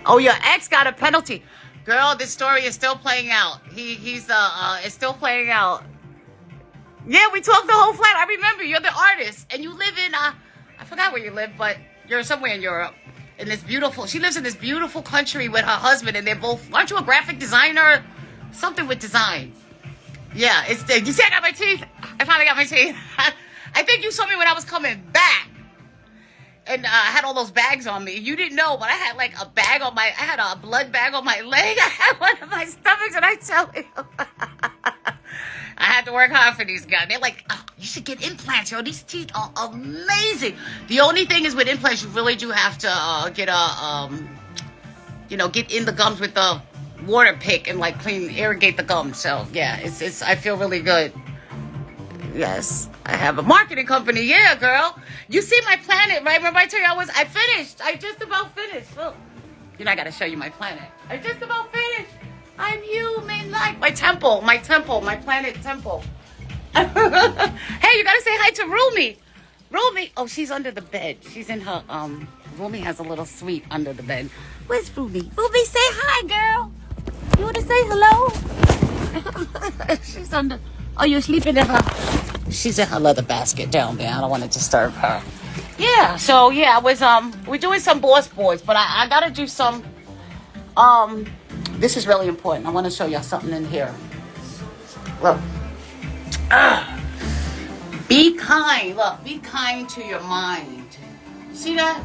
[SPEAKER 2] Oh, your ex got a penalty. Girl, this story is still playing out. It's still playing out. Yeah, we talked the whole flight. I remember you're the artist, and you live in I forgot where you live, but you're somewhere in Europe. In this beautiful, she lives in this beautiful country with her husband, and they're both. Aren't you a graphic designer? Something with design. Yeah, you see, I got my teeth. I finally got my teeth. I think you saw me when I was coming back. And I had all those bags on me. You didn't know, but I had I had a blood bag on my leg. I had one of my stomachs, and I tell you, I had to work hard for these guys. They're like, oh, you should get implants, yo. These teeth are amazing. The only thing is with implants, you really do have to get get in the gums with the water pick and irrigate the gums. So yeah, it's I feel really good. Yes, I have a marketing company. Yeah, girl. You see my planet, right? Remember I told you I finished. I just about finished. Look. I got to show you my planet. I just about finished. I'm human like my temple, my planet temple.
[SPEAKER 1] Hey, you gotta say hi to Rumi. Rumi. Oh, she's under the bed. She's in her Rumi has a little suite under the bed. Where's Rumi? Rumi, say hi, girl. You wanna say hello? She's under. Oh, you're sleeping in her. She's in her leather basket down there. I don't want to disturb her. Yeah. So yeah, I was we're doing some boss boys, but I gotta do some. This is really important. I want to show y'all something in here. Look. Be kind. Look, be kind to your mind. See that?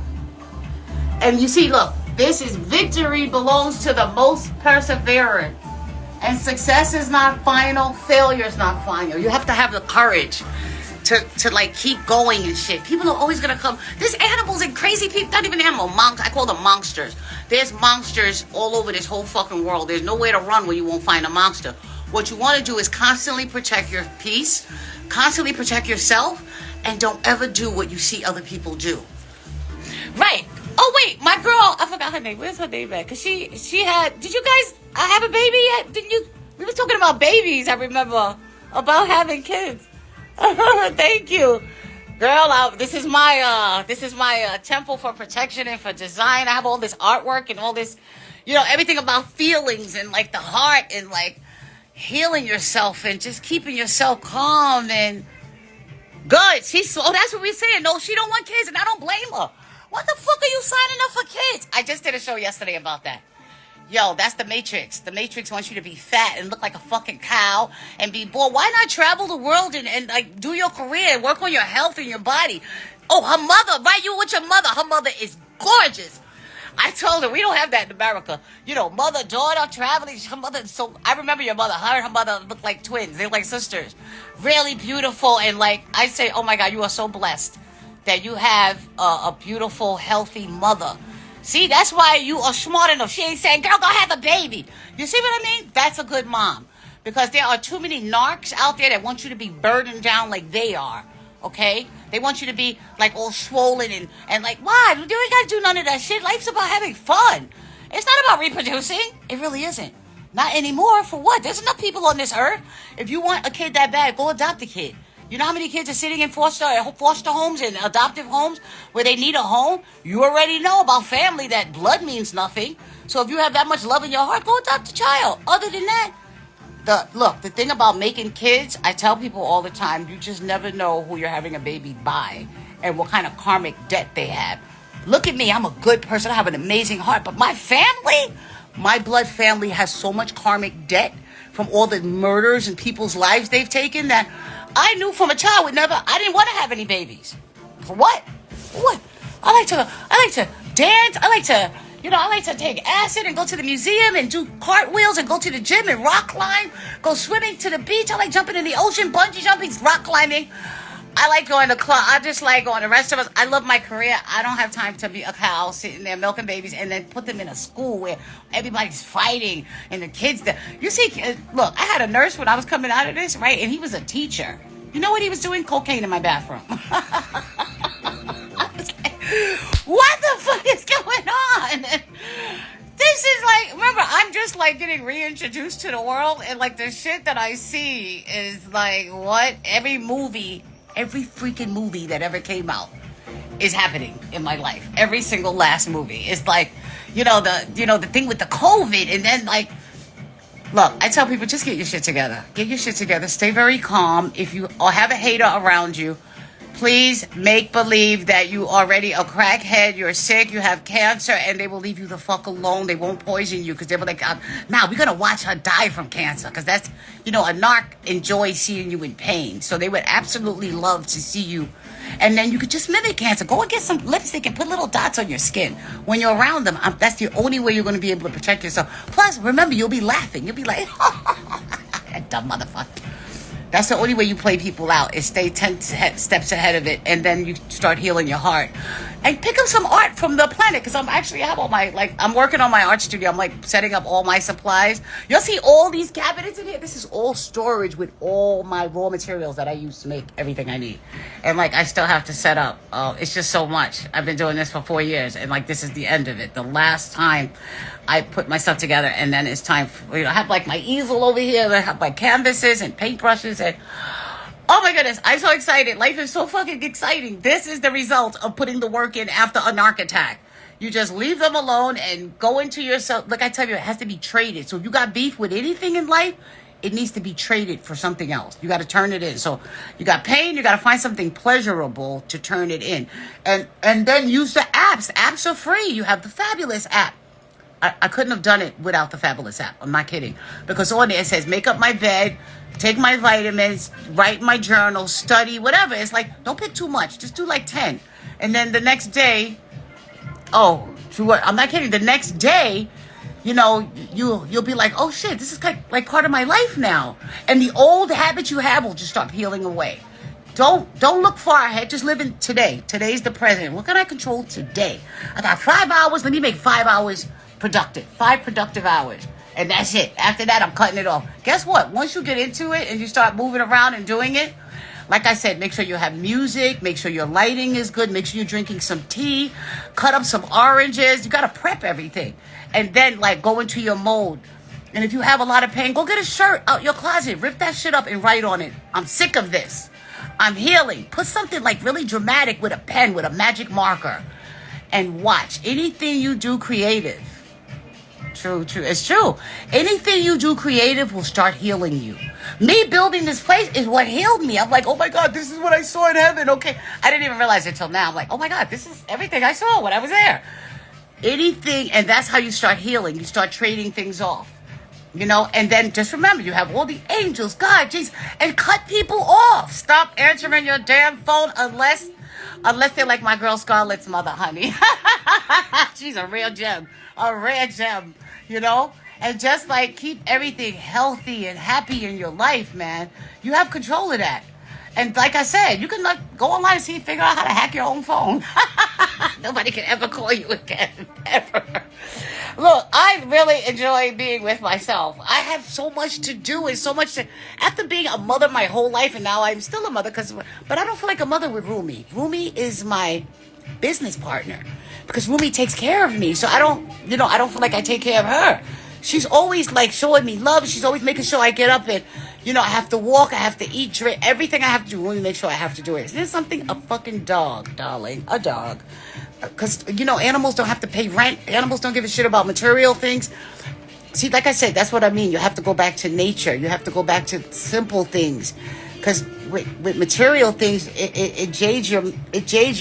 [SPEAKER 1] And you see, look, this is victory belongs to the most perseverant. And success is not final, failure is not final. You have to have the courage to like keep going and shit. People are always gonna come. There's animals and crazy people, not even animal, I call them monsters. There's monsters all over this whole fucking world. There's nowhere to run where you won't find a monster. What you want to do is constantly protect your peace, constantly protect yourself, and don't ever do what you see other people do. Right. Oh wait, my girl, I forgot her name. Where's her name at? Cause she had. Did you guys have a baby yet? Didn't you? We were talking about babies. I remember about having kids. Thank you, girl. This is my temple for protection and for design. I have all this artwork and all this, everything about feelings and like the heart and like healing yourself and just keeping yourself calm and good. That's what we're saying. No, she don't want kids, and I don't blame her. What the fuck are you signing up for kids? I just did a show yesterday about that. Yo, that's the Matrix. The Matrix wants you to be fat and look like a fucking cow and be bored. Why not travel the world and like do your career and work on your health and your body? Oh, her mother, right? You with your mother. Her mother is gorgeous. I told her we don't have that in America. Mother, daughter, traveling. Her mother. So I remember your mother. Her and her mother look like twins. They're like sisters. Really beautiful. And like I say, oh my God, you are so blessed that you have a beautiful, healthy mother. See, that's why you are smart enough. She ain't saying, girl, go have a baby. You see what I mean? That's a good mom. Because there are too many narcs out there that want you to be burdened down like they are. Okay? They want you to be like all swollen and like, why? You ain't got to do none of that shit. Life's about having fun. It's not about reproducing. It really isn't. Not anymore. For what? There's enough people on this earth. If you want a kid that bad, go adopt a kid. You know how many kids are sitting in foster homes and adoptive homes where they need a home? You already know about family that blood means nothing. So if you have that much love in your heart, go adopt a child. Other than that, the thing about making kids, I tell people all the time, you just never know who you're having a baby by and what kind of karmic debt they have. Look at me. I'm a good person. I have an amazing heart. But my family, my blood family has so much karmic debt from all the murders and people's lives they've taken that I knew from a child I didn't want to have any babies. For what? For what? I like to dance. I like to take acid and go to the museum and do cartwheels and go to the gym and rock climb, go swimming to the beach. I like jumping in the ocean, bungee jumping, rock climbing. I like going to club. I just like going. The rest of us, I love my career. I don't have time to be a cow sitting there milking babies and then put them in a school where everybody's fighting and the kids. You see, look, I had a nurse when I was coming out of this, right? And he was a teacher. You know what he was doing? Cocaine in my bathroom. I was like, what the fuck is going on? This is like, remember, I'm just like getting reintroduced to the world, and like the shit that I see is like what every freaking movie that ever came out is happening in my life. Every single last movie. It's like, the thing with the COVID, and then like, look, I tell people, just get your shit together. Get your shit together. Stay very calm. If you have a hater around you, please make believe that you already a crackhead, you're sick, you have cancer, and they will leave you the fuck alone. They won't poison you because they'll be like, we're going to watch her die from cancer because that's, a narc enjoys seeing you in pain. So they would absolutely love to see you. And then you could just mimic cancer. Go and get some lipstick and put little dots on your skin. When you're around them, that's the only way you're going to be able to protect yourself. Plus, remember, you'll be laughing. You'll be like, that dumb motherfucker. That's the only way you play people out, is stay 10 steps ahead of it, and then you start healing your heart. And pick up some art from the planet, because I have all my, I'm working on my art studio. I'm, setting up all my supplies. You'll see all these cabinets in here. This is all storage with all my raw materials that I use to make everything I need. And, I still have to set up. It's just so much. I've been doing this for 4 years, and, this is the end of it. The last time I put my stuff together, and then it's time for, I have, my easel over here. I have my canvases and paintbrushes, and
[SPEAKER 2] Oh my goodness, I'm so excited. Life is so fucking exciting. This is the result of putting the work in after a narc attack. You just leave them alone and go into yourself. Like I tell you, it has to be traded. So if you got beef with anything in life, it needs to be traded for something else. You got to turn it in. So you got pain, you got to find something pleasurable to turn it in. And then use the apps. Apps are free. You have the Fabulous app. I couldn't have done it without the Fabulous app. I'm not kidding. Because on there it says, make up my bed, take my vitamins, write my journal, study, whatever. It's like, don't pick too much. Just do like 10. And then the next day, I'm not kidding. The next day, you know, you'll be like, oh shit, this is like part of my life now. And the old habits you have will just start peeling away. Don't look far ahead. Just live in today. Today's the present. What can I control today? I got 5 hours. Let me make 5 hours productive. 5 productive hours. And that's it. After that, I'm cutting it off. Guess what? Once you get into it and you start moving around and doing it, like I said, make sure you have music. Make sure your lighting is good. Make sure you're drinking some tea. Cut up some oranges. You got to prep everything. And then, like, go into your mode. And if you have a lot of pain, go get a shirt out your closet. Rip that shit up and write on it. I'm sick of this. I'm healing. Put something, like, really dramatic with a pen, with a magic marker. And watch. Anything you do creative. True. It's true. Anything you do creative will start healing you. Me building this place is what healed me. I'm like, oh my God, this is what I saw in heaven. Okay. I didn't even realize it till now. I'm like, oh my God, this is everything I saw when I was there. Anything, and that's how you start healing. You start trading things off. You know, and then just remember, you have all the angels, God, Jesus, and cut people off. Stop answering your damn phone unless they're like my girl Scarlett's mother, honey. She's a real gem. A rare gem, you know? And just like keep everything healthy and happy in your life, man. You have control of that. And like I said, you can go online and figure out how to hack your own phone. Nobody can ever call you again, ever. Look, I really enjoy being with myself. I have so much to do and so much to... After being a mother my whole life, and now I'm still a mother, but I don't feel like a mother with Rumi. Rumi is my business partner. Because Rumi takes care of me. So I don't feel like I take care of her. She's always like showing me love. She's always making sure I get up and, I have to walk. I have to eat, drink. Everything I have to do, Rumi makes sure I have to do it. Is there something? A fucking dog, darling. A dog. Because, animals don't have to pay rent. Animals don't give a shit about material things. See, like I said, that's what I mean. You have to go back to nature. You have to go back to simple things. Because with material things, it jades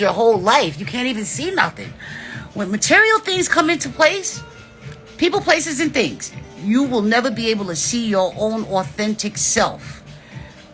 [SPEAKER 2] your whole life. You can't even see nothing. When material things come into place, people, places, and things, you will never be able to see your own authentic self.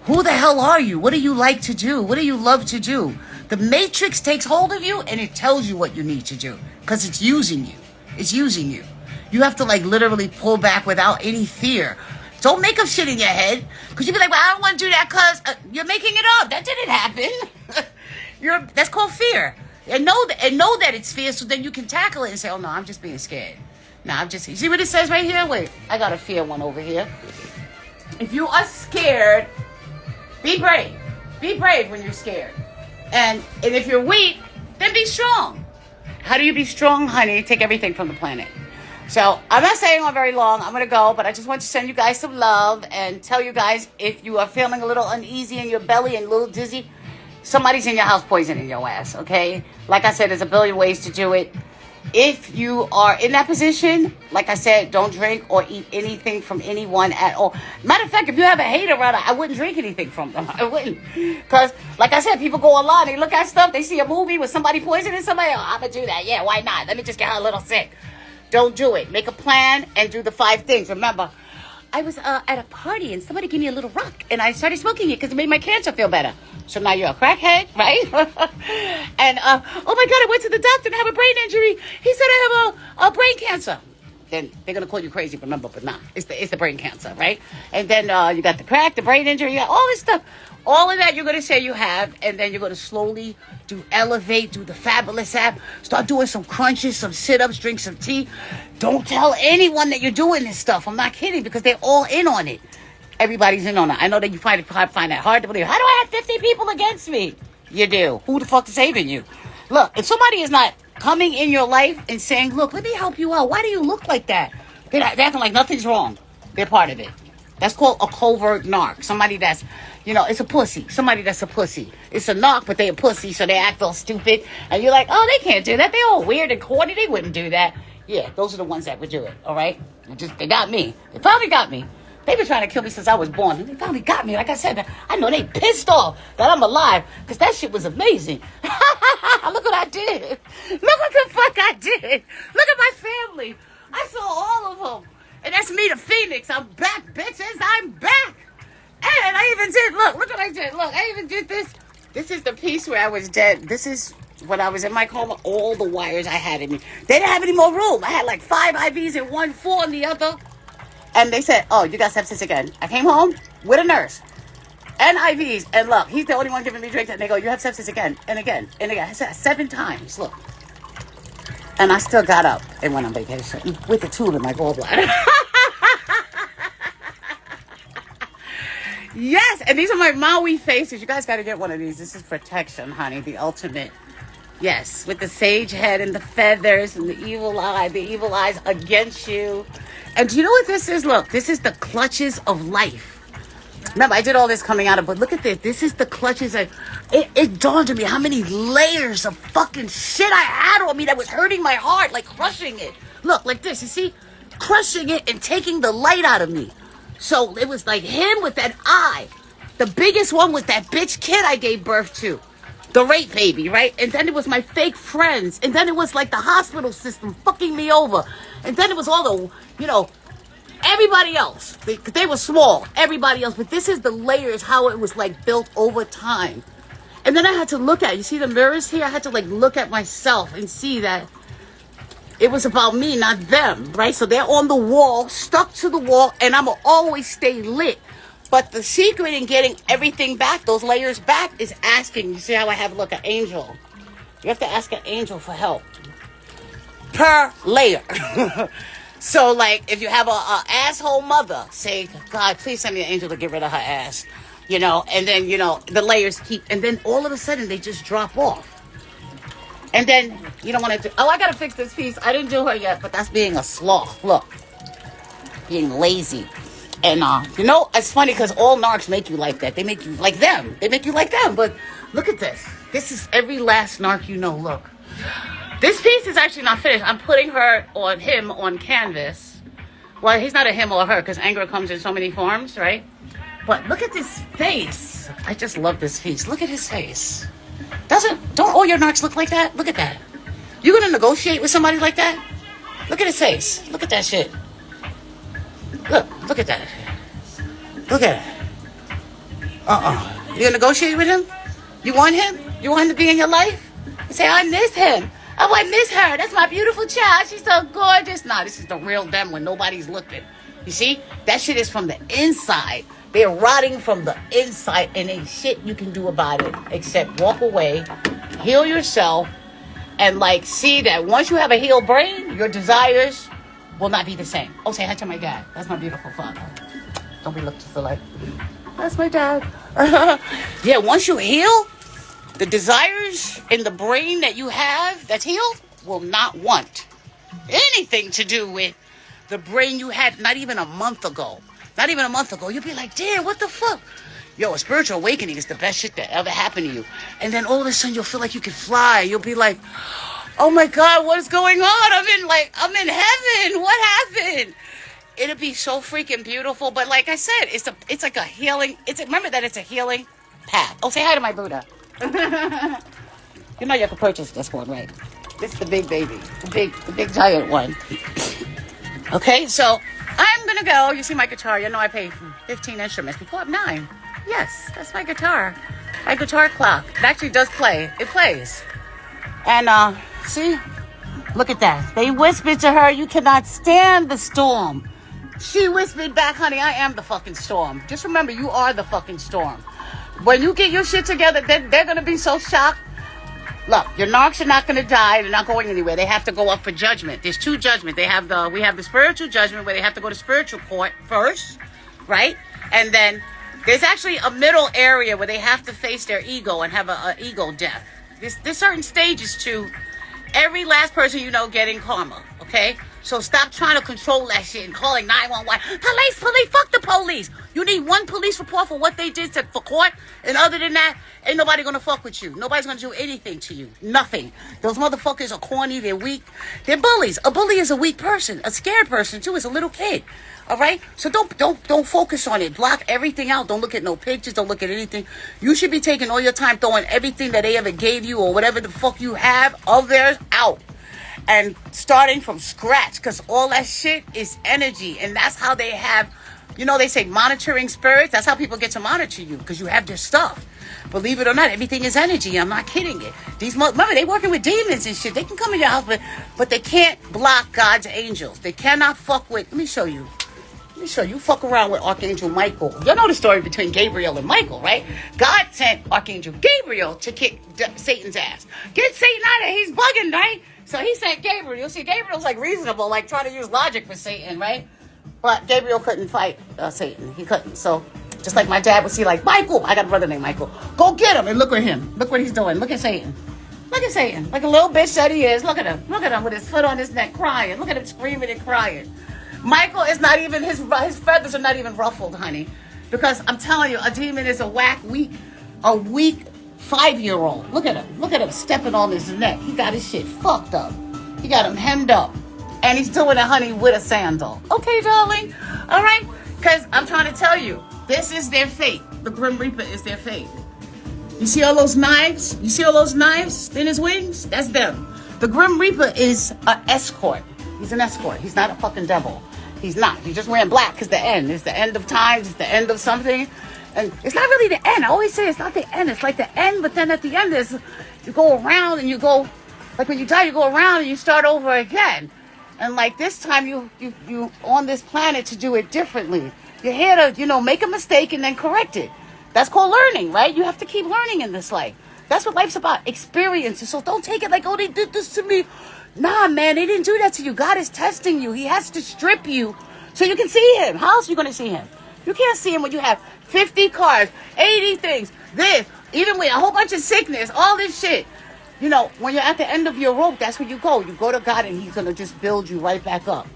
[SPEAKER 2] Who the hell are you? What do you like to do? What do you love to do? The matrix takes hold of you and it tells you what you need to do because it's using you. It's using you. You have to literally pull back without any fear. Don't make up shit in your head because you'll be like, well, I don't want to do that because you're making it up. That didn't happen. That's called fear. And know that it's fear so then you can tackle it and say, oh no, I'm just being scared. No, you see what it says right here? Wait, I got a fear one over here. If you are scared, be brave. Be brave when you're scared. And if you're weak, then be strong. How do you be strong, honey? Take everything from the planet. So I'm not saying I'm very long. I'm going to go, but I just want to send you guys some love and tell you guys if you are feeling a little uneasy in your belly and a little dizzy, somebody's in your house poisoning your ass, okay? Like I said, there's a billion ways to do it. If you are in that position, like I said, don't drink or eat anything from anyone at all. Matter of fact, if you have a hater around, I wouldn't drink anything from them. I wouldn't. Because, like I said, people go online, they look at stuff, they see a movie with somebody poisoning somebody. Oh, I'm going to do that. Yeah, why not? Let me just get her a little sick. Don't do it. Make a plan and do the 5 things. Remember, I was at a party and somebody gave me a little rock and I started smoking it because it made my cancer feel better. So now you're a crackhead, right? And, oh my God, I went to the doctor and I have a brain injury. He said I have a brain cancer. Then they're going to call you crazy, remember, but nah, it's the brain cancer, right? And then you got the crack, the brain injury, you got all this stuff. All of that you're going to say you have, and then you're going to slowly do the Fabulous app, start doing some crunches, some sit-ups, drink some tea. Don't tell anyone that you're doing this stuff. I'm not kidding, because they're all in on it. Everybody's in on it. I know that you find that hard to believe. How do I have 50 people against me? You do. Who the fuck is saving you? Look, if somebody is not coming in your life and saying, look, let me help you out. Why do you look like that? They're acting like nothing's wrong. They're part of it. That's called a covert narc. Somebody that's,
[SPEAKER 1] You know, it's a pussy. Somebody that's a pussy. It's a knock, but they a pussy, so they act all stupid. And you're like, oh, they can't do that. They all weird and corny. They wouldn't do that. Yeah, those are the ones that would do it, all right? They got me. They finally got me. They've been trying to kill me since I was born. And they finally got me. Like I said, I know they pissed off that I'm alive because that shit was amazing. Look what I did. Look what the fuck I did. Look at my family. I saw all of them. And that's me, the Phoenix. I'm back, bitches. I'm back. And I even did, look what I did. Look, I even did this. This is the piece where I was dead. This is when I was in my coma, all the wires I had in me. They didn't have any more room. I had like 5 IVs in one, 4 in the other. And they said, oh, you got sepsis again. I came home with a nurse and IVs. And look, he's the only one giving me drinks. And they go, you have sepsis again and again and again. I said 7 times, look. And I still got up and went on vacation with the tube in my gallbladder. Yes, and these are my Maui faces. You guys got to get one of these. This is protection, honey, the ultimate. Yes, with the sage head and the feathers and the evil eye. The evil eyes against you. And do you know what this is? Look, this is the clutches of life. Remember, I did all this coming out of, but look at this. This is the clutches of, it dawned on me how many layers of fucking shit I had on me that was hurting my heart, like crushing it. Look, like this, you see? Crushing it and taking the light out of me. So it was like him with that eye. The biggest one was that bitch kid I gave birth to. The rape baby, right? And then it was my fake friends. And then it was like the hospital system fucking me over. And then it was all the, you know, everybody else. They were small. Everybody else. But this is the layers, how it was like built over time. And then I had to look at, you see the mirrors here? I had to like look at myself and see that it was about me, not them, right? So they're on the wall, stuck to the wall, and I'm going to always stay lit. But the secret in getting everything back, those layers back, is asking. You see how I have, look, an angel. You have to ask an angel for help. Per layer. So, like, if you have a asshole mother, say, God, please send me an angel to get rid of her ass. You know, and then, you know, the layers keep, and then all of a sudden they just drop off. And then you don't want to do, oh, I got to fix this piece. I didn't do her yet, but that's being a sloth. Look, being lazy. And, you know, it's funny because all narcs make you like that. They make you like them. They make you like them. But look at this. This is every last narc you know. Look. This piece is actually not finished. I'm putting him on canvas. Well, he's not a him or her because anger comes in so many forms, right? But look at this face. I just love this piece. Look at his face. Don't all your narcs look like that? Look at that. You gonna negotiate with somebody like that? Look at his face. Look at that shit. Look at that. Look at it. You gonna negotiate with him? You want him? You want him to be in your life? You say, I miss him. Oh, I miss her. That's my beautiful child. She's so gorgeous. Nah, this is the real them when nobody's looking. You see? That shit is from the inside. They're rotting from the inside, and ain't shit you can do about it except walk away, heal yourself, and like see that once you have a healed brain, your desires will not be the same. Oh, say hi to my dad. That's my beautiful father. Don't be looked to the like. That's my dad. Yeah, once you heal, the desires in the brain that you have that's healed will not want anything to do with the brain you had not even a month ago. Not even a month ago. You'll be like, damn, what the fuck? Yo, a spiritual awakening is the best shit that ever happened to you. And then all of a sudden you'll feel like you can fly. You'll be like, oh my God, what is going on? I'm in heaven. What happened? It'll be so freaking beautiful. But like I said, it's like a healing. Remember that it's a healing path. Oh, say hi to my Buddha. You know you can purchase this one, right? This is the big baby. The big giant one. Okay, so I'm gonna go. You see my guitar. You know I pay 15 instruments before I'm 9. Yes, that's my guitar. My guitar clock. It actually does play. It plays. And see? Look at that. They whispered to her, you cannot stand the storm. She whispered back, honey, I am the fucking storm. Just remember, you are the fucking storm. When you get your shit together, they're gonna be so shocked. Look, your narcs are not going to die. They're not going anywhere. They have to go up for judgment. There's 2 judgments. We have the spiritual judgment where they have to go to spiritual court first, right? And then there's actually a middle area where they have to face their ego and have an ego death. There's certain stages to every last person you know getting karma, okay?
[SPEAKER 2] So stop trying to control that shit and calling 911. Police, fuck the police. You need one police report for what they did for court. And other than that, ain't nobody gonna fuck with you. Nobody's gonna do anything to you. Nothing. Those motherfuckers are corny, they're weak. They're bullies. A bully is a weak person. A scared person too is a little kid. All right? So don't focus on it. Block everything out. Don't look at no pictures. Don't look at anything. You should be taking all your time throwing everything that they ever gave you or whatever the fuck you have of theirs out. And starting from scratch, because all that shit is energy. And that's how they have, you know, they say monitoring spirits. That's how people get to monitor you, because you have their stuff. Believe it or not, everything is energy. I'm not kidding it. Remember, they working with demons and shit. They can come in your house, but they can't block God's angels. They cannot fuck with, let me show you. You fuck around with Archangel Michael. You know the story between Gabriel and Michael, right? God sent Archangel Gabriel to kick Satan's ass. Get Satan out of here. He's bugging, right? So he sent Gabriel. See, Gabriel's like reasonable, like trying to use logic with Satan, right? But Gabriel couldn't fight Satan. He couldn't. So just like my dad would see, like, Michael, I got a brother named Michael. Go get him and look at him. Look what he's doing. Look at Satan. Look at Satan. Like a little bitch that he is. Look at him. Look at him with his foot on his neck crying. Look at him screaming and crying. Michael is not even, his feathers are not even ruffled, honey. Because I'm telling you, a demon is a weak 5-year-old. Look at him. Look at him stepping on his neck. He got his shit fucked up. He got him hemmed up. And he's doing it, honey, with a sandal. Okay, darling? All right? Because I'm trying to tell you, this is their fate. The Grim Reaper is their fate. You see all those knives? You see all those knives in his wings? That's them. The Grim Reaper is an escort. He's an escort. He's not a fucking devil. He's not. He's just wearing black because the end. It's the end of times. It's the end of something. And it's not really the end. I always say it's not the end. It's like the end, but then at the end is you go around and you go, like when you die, you go around and you start over again. And like this time you on this planet to do it differently. You're here to, you know, make a mistake and then correct it. That's called learning, right? You have to keep learning in this life. That's what life's about, experiences. So don't take it like, oh, they did this to me. Nah, man, they didn't do that to you. God is testing you. He has to strip you so you can see him. How else are you going to see him? You can't see him when you have 50 cars, 80 things, this, even with a whole bunch of sickness, all this shit. You know, when you're at the end of your rope, that's where you go. You go to God and he's going to just build you right back up.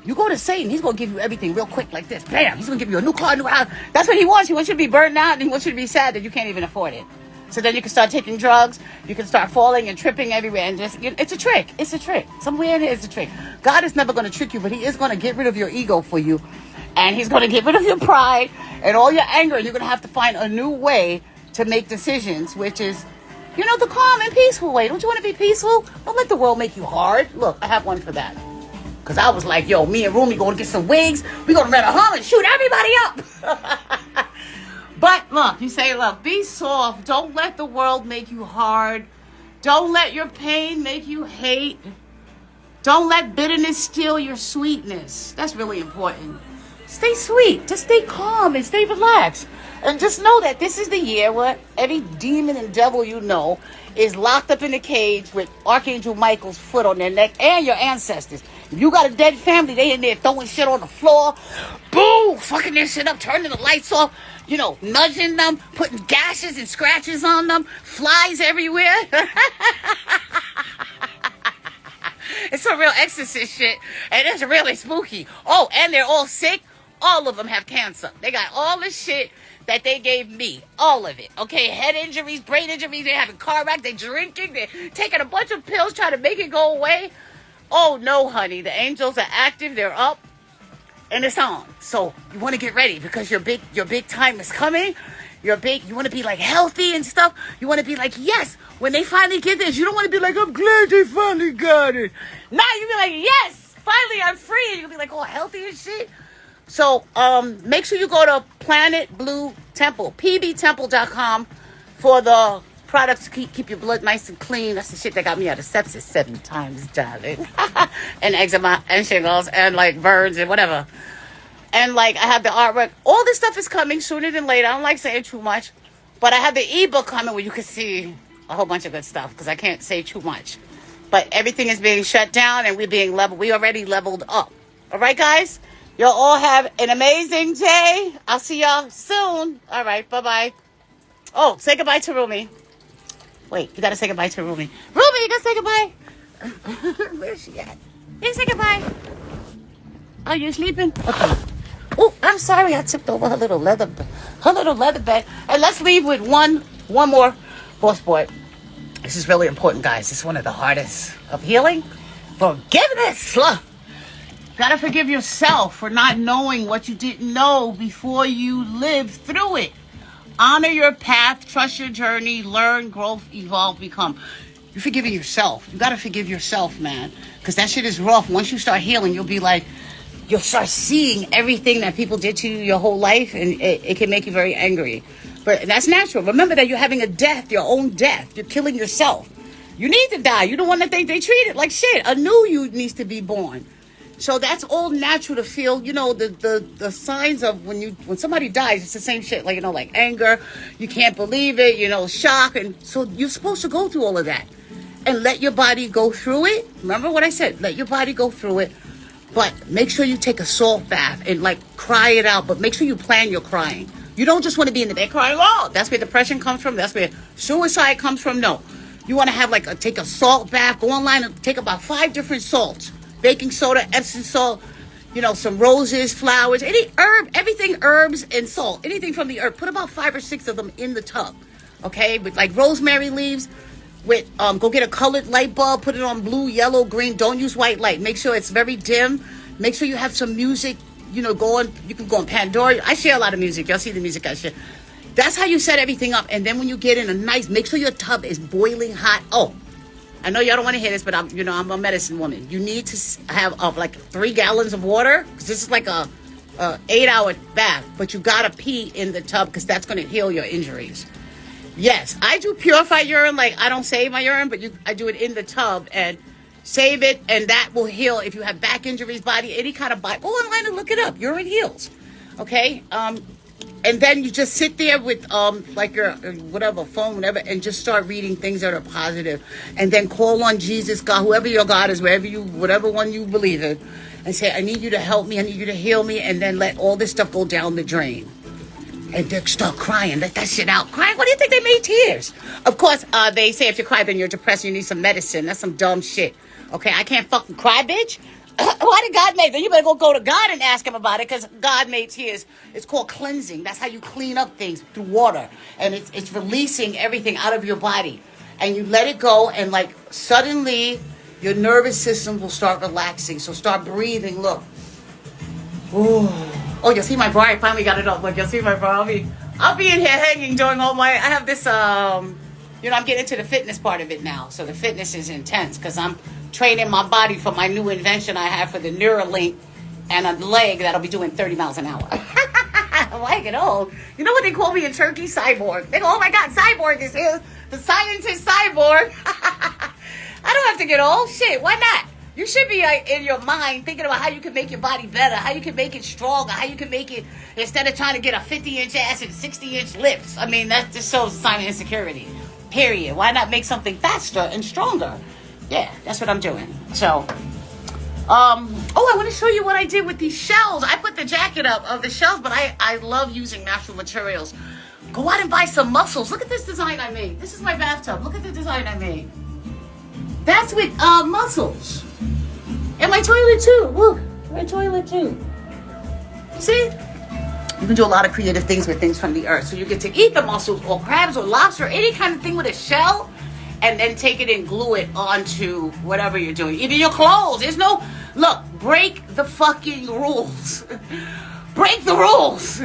[SPEAKER 2] You go to Satan, he's going to give you everything real quick like this. Bam, he's going to give you a new car, a new house. That's what he wants. He wants you to be burned out and he wants you to be sad that you can't even afford it. So then you can start taking drugs. You can start falling and tripping everywhere. And just, it's a trick. It's a trick. Somewhere in here it's a trick. God is never going to trick you, but he is going to get rid of your ego for you. And he's going to get rid of your pride and all your anger. And you're going to have to find a new way to make decisions, which is, you know, the calm and peaceful way. Don't you want to be peaceful? Don't let the world make you hard. Look, I have one for that. Because I was like, yo, me and Rumi going to get some wigs. We're going to rent a home and shoot everybody up. But look, you say, look, be soft. Don't let the world make you hard. Don't let your pain make you hate. Don't let bitterness steal your sweetness. That's really important. Stay sweet. Just stay calm and stay relaxed. And just know that this is the year where every demon and devil you know is locked up in a cage with Archangel Michael's foot on their neck and your ancestors. If you got a dead family, they in there throwing shit on the floor. Boom! Fucking their shit up, turning the lights off. You know, nudging them, putting gashes and scratches on them. Flies everywhere. It's some real exorcist shit. And it's really spooky. Oh, and they're all sick. All of them have cancer. They got all this shit that they gave me. All of it. Okay, head injuries, brain injuries. They're having car wreck. They're drinking. They're taking a bunch of pills trying to make it go away. Oh, no, honey. The angels are active. They're up. And it's on. So you want to get ready because your big time is coming. You want to be like healthy and stuff. You want to be like, yes, when they finally get this, you don't want to be like, I'm glad they finally got it. Now you be like, yes, finally I'm free. And you'll be like all healthy and shit. So make sure you go to Planet Blue Temple, pbtemple.com for the products to keep your blood nice and clean. That's the shit that got me out of sepsis 7 times, darling. And eczema and shingles and like burns and whatever. And like I have the artwork. All this stuff is coming sooner than later. I don't like saying too much. But I have the ebook coming where you can see a whole bunch of good stuff because I can't say too much. But everything is being shut down and we're being leveled. We already leveled up. All right, guys? Y'all all have an amazing day. I'll see y'all soon. All right, bye-bye. Oh, say goodbye to Rumi. Wait, you got to say goodbye to Rumi. Rumi, you got to say goodbye. Where's she at? You say goodbye. Oh, you sleeping? Okay. Oh, I'm sorry. I tipped over her little leather bed. And let's leave with one more boss boy. This is really important, guys. This is one of the hardest of healing. Forgiveness. Look, gotta forgive yourself for not knowing what you didn't know before you lived through it. Honor your path, trust your journey, learn, growth, evolve, become. You're forgiving yourself. You gotta forgive yourself, man. Because that shit is rough. Once you start healing, you'll be like, you'll start seeing everything that people did to you your whole life, and it can make you very angry. But that's natural. Remember that you're having a death, your own death. You're killing yourself. You need to die. You're the one that they treat it like shit. A new you needs to be born. So that's all natural to feel, you know, the signs of when somebody dies, it's the same shit. Like, you know, like anger, you can't believe it, you know, shock. And so you're supposed to go through all of that and let your body go through it. Remember what I said? Let your body go through it. But make sure you take a salt bath and like cry it out. But make sure you plan your crying. You don't just want to be in the bed crying. Oh, that's where depression comes from. That's where suicide comes from. No. You want to have like take a salt bath. Go online and take about 5 different salts. Baking soda, Epsom salt, you know, some roses, flowers, any herb, everything herbs and salt. Anything from the herb. Put about 5 or 6 of them in the tub. Okay? With like rosemary leaves. With go get a colored light bulb, put it on blue, yellow, green. Don't use white light. Make sure it's very dim. Make sure you have some music. You know, you can go on Pandora. I share a lot of music. Y'all see the music I share. That's how you set everything up. And then when you get in make sure your tub is boiling hot. Oh, I know y'all don't want to hear this, but I'm a medicine woman. You need to have like 3 gallons of water, because this is like a 8-hour bath. But you gotta pee in the tub, because that's gonna heal your injuries. Yes, I do purify urine. Like, I don't save my urine, but I do it in the tub and save it, and that will heal. If you have back injuries, any kind of body, go online and look it up. Urine heals. Okay? And then you just sit there with like your whatever phone, whatever, and just start reading things that are positive. And then call on Jesus, God, whoever your God is, whatever one you believe in, and say, I need you to help me, I need you to heal me, and then let all this stuff go down the drain. And then start crying. Let that shit out. Crying? What do you think they made tears? Of course, they say if you cry, then you're depressed. You need some medicine. That's some dumb shit. Okay, I can't fucking cry, bitch. Why did God make that? You better go to God and ask him about it, because God made tears. It's called cleansing. That's how you clean up things, through water. And it's releasing everything out of your body. And you let it go, and like suddenly your nervous system will start relaxing. So start breathing. Look. Ooh. Oh, you'll see my bra. I finally got it up. Look, you'll see my bra. I'll be in here hanging, doing all I have this, I'm getting into the fitness part of it now. So the fitness is intense, because I'm training my body for my new invention I have for the Neuralink, and a leg that'll be doing 30 miles an hour. I'm like it old. You know what they call me in Turkey? Cyborg. They go, oh my God, Cyborg is here. The scientist Cyborg. I don't have to get old. Shit, why not? You should be in your mind thinking about how you can make your body better, how you can make it stronger, how you can make it, instead of trying to get a 50-inch ass and 60-inch lips. I mean, that just shows a sign of insecurity. Period. Why not make something faster and stronger? Yeah, that's what I'm doing. So, I want to show you what I did with these shells. I put the jacket up of the shells, but I love using natural materials. Go out and buy some mussels. Look at this design I made. This is my bathtub. Look at the design I made. That's with mussels. And my toilet too. Look, my toilet too. See? You can do a lot of creative things with things from the earth. So you get to eat the mussels or crabs or lobster, any kind of thing with a shell, and then take it and glue it onto whatever you're doing. Even your clothes. Look, break the fucking rules. Break the rules.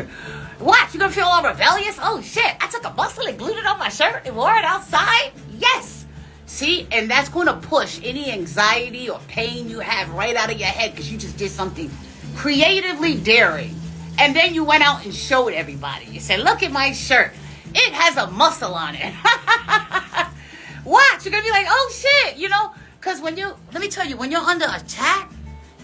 [SPEAKER 2] What? You're gonna feel all rebellious? Oh shit, I took a mussel and glued it on my shirt and wore it outside? Yes. See, and that's going to push any anxiety or pain you have right out of your head, because you just did something creatively daring. And then you went out and showed everybody. You said, look at my shirt. It has a mussel on it. Watch. You're going to be like, oh, shit. Because let me tell you, when you're under attack,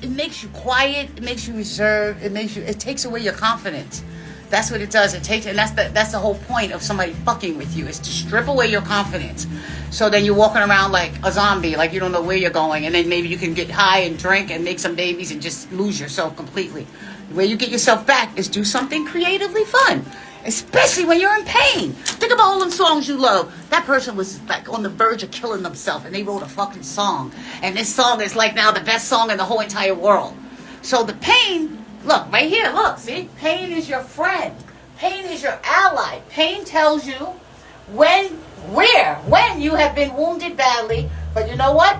[SPEAKER 2] it makes you quiet. It makes you reserved. It takes away your confidence. That's what it does. And that's the whole point of somebody fucking with you, is to strip away your confidence. So then you're walking around like a zombie, like you don't know where you're going. And then maybe you can get high and drink and make some babies and just lose yourself completely. The way you get yourself back is do something creatively fun, especially when you're in pain. Think about all them songs you love. That person was like on the verge of killing themselves, and they wrote a fucking song. And this song is like now the best song in the whole entire world. So the pain, look, right here, look, see? Pain is your friend. Pain is your ally. Pain tells you when you have been wounded badly. But you know what?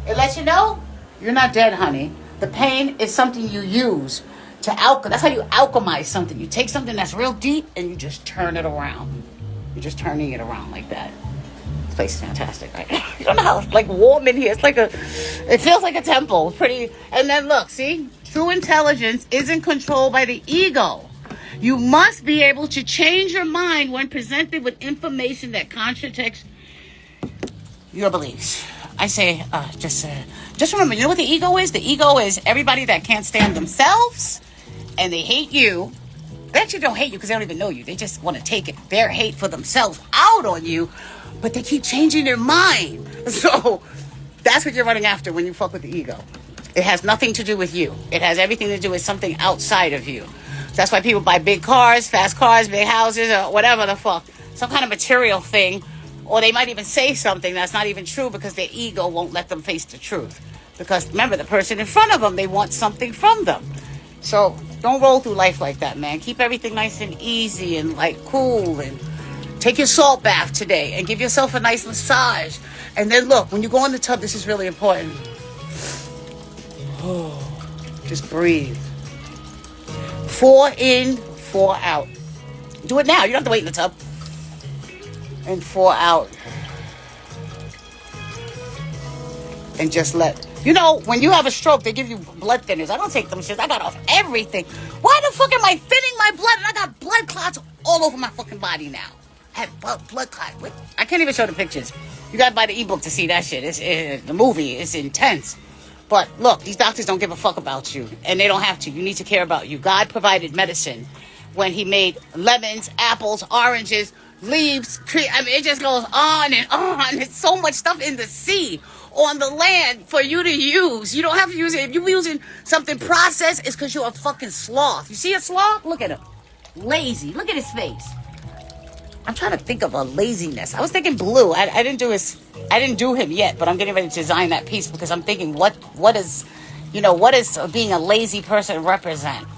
[SPEAKER 2] It lets you know you're not dead, honey. The pain is something you use to that's how you alchemize something. You take something that's real deep and you just turn it around. You're just turning it around like that. This place is fantastic, right? You don't know how it's like warm in here. It feels like a temple. It's pretty. And then look, see? True intelligence isn't controlled by the ego. You must be able to change your mind when presented with information that contradicts your beliefs. I say, just remember, you know what the ego is? The ego is everybody that can't stand themselves and they hate you. They actually don't hate you because they don't even know you. They just want to take their hate for themselves out on you, but they keep changing their mind. So that's what you're running after when you fuck with the ego. It has nothing to do with you. It has everything to do with something outside of you. That's why people buy big cars, fast cars, big houses, or whatever the fuck. Some kind of material thing. Or they might even say something that's not even true because their ego won't let them face the truth. Because remember, the person in front of them, they want something from them. So don't roll through life like that, man. Keep everything nice and easy and like cool. And take your salt bath today and give yourself a nice massage. And then look, when you go in the tub, this is really important. Just breathe. 4 in, 4 out. Do it now. You don't have to wait in the tub. And 4 out. And just you know, when you have a stroke, they give you blood thinners. I don't take them shit. I got off everything. Why the fuck am I thinning my blood? And I got blood clots all over my fucking body now. I have blood clots. I can't even show the pictures. You gotta buy the ebook to see that shit. The movie is intense. But look, these doctors don't give a fuck about you. And they don't have to. You need to care about you. God provided medicine when he made lemons, apples, oranges, leaves, I mean, it just goes on and on. There's so much stuff in the sea, on the land for you to use. You don't have to use it. If you're using something processed, it's because you're a fucking sloth. You see a sloth? Look at him. Lazy. Look at his face. I'm trying to think of a laziness. I was thinking Blue. I didn't do him yet, but I'm getting ready to design that piece because I'm thinking what does being a lazy person represent?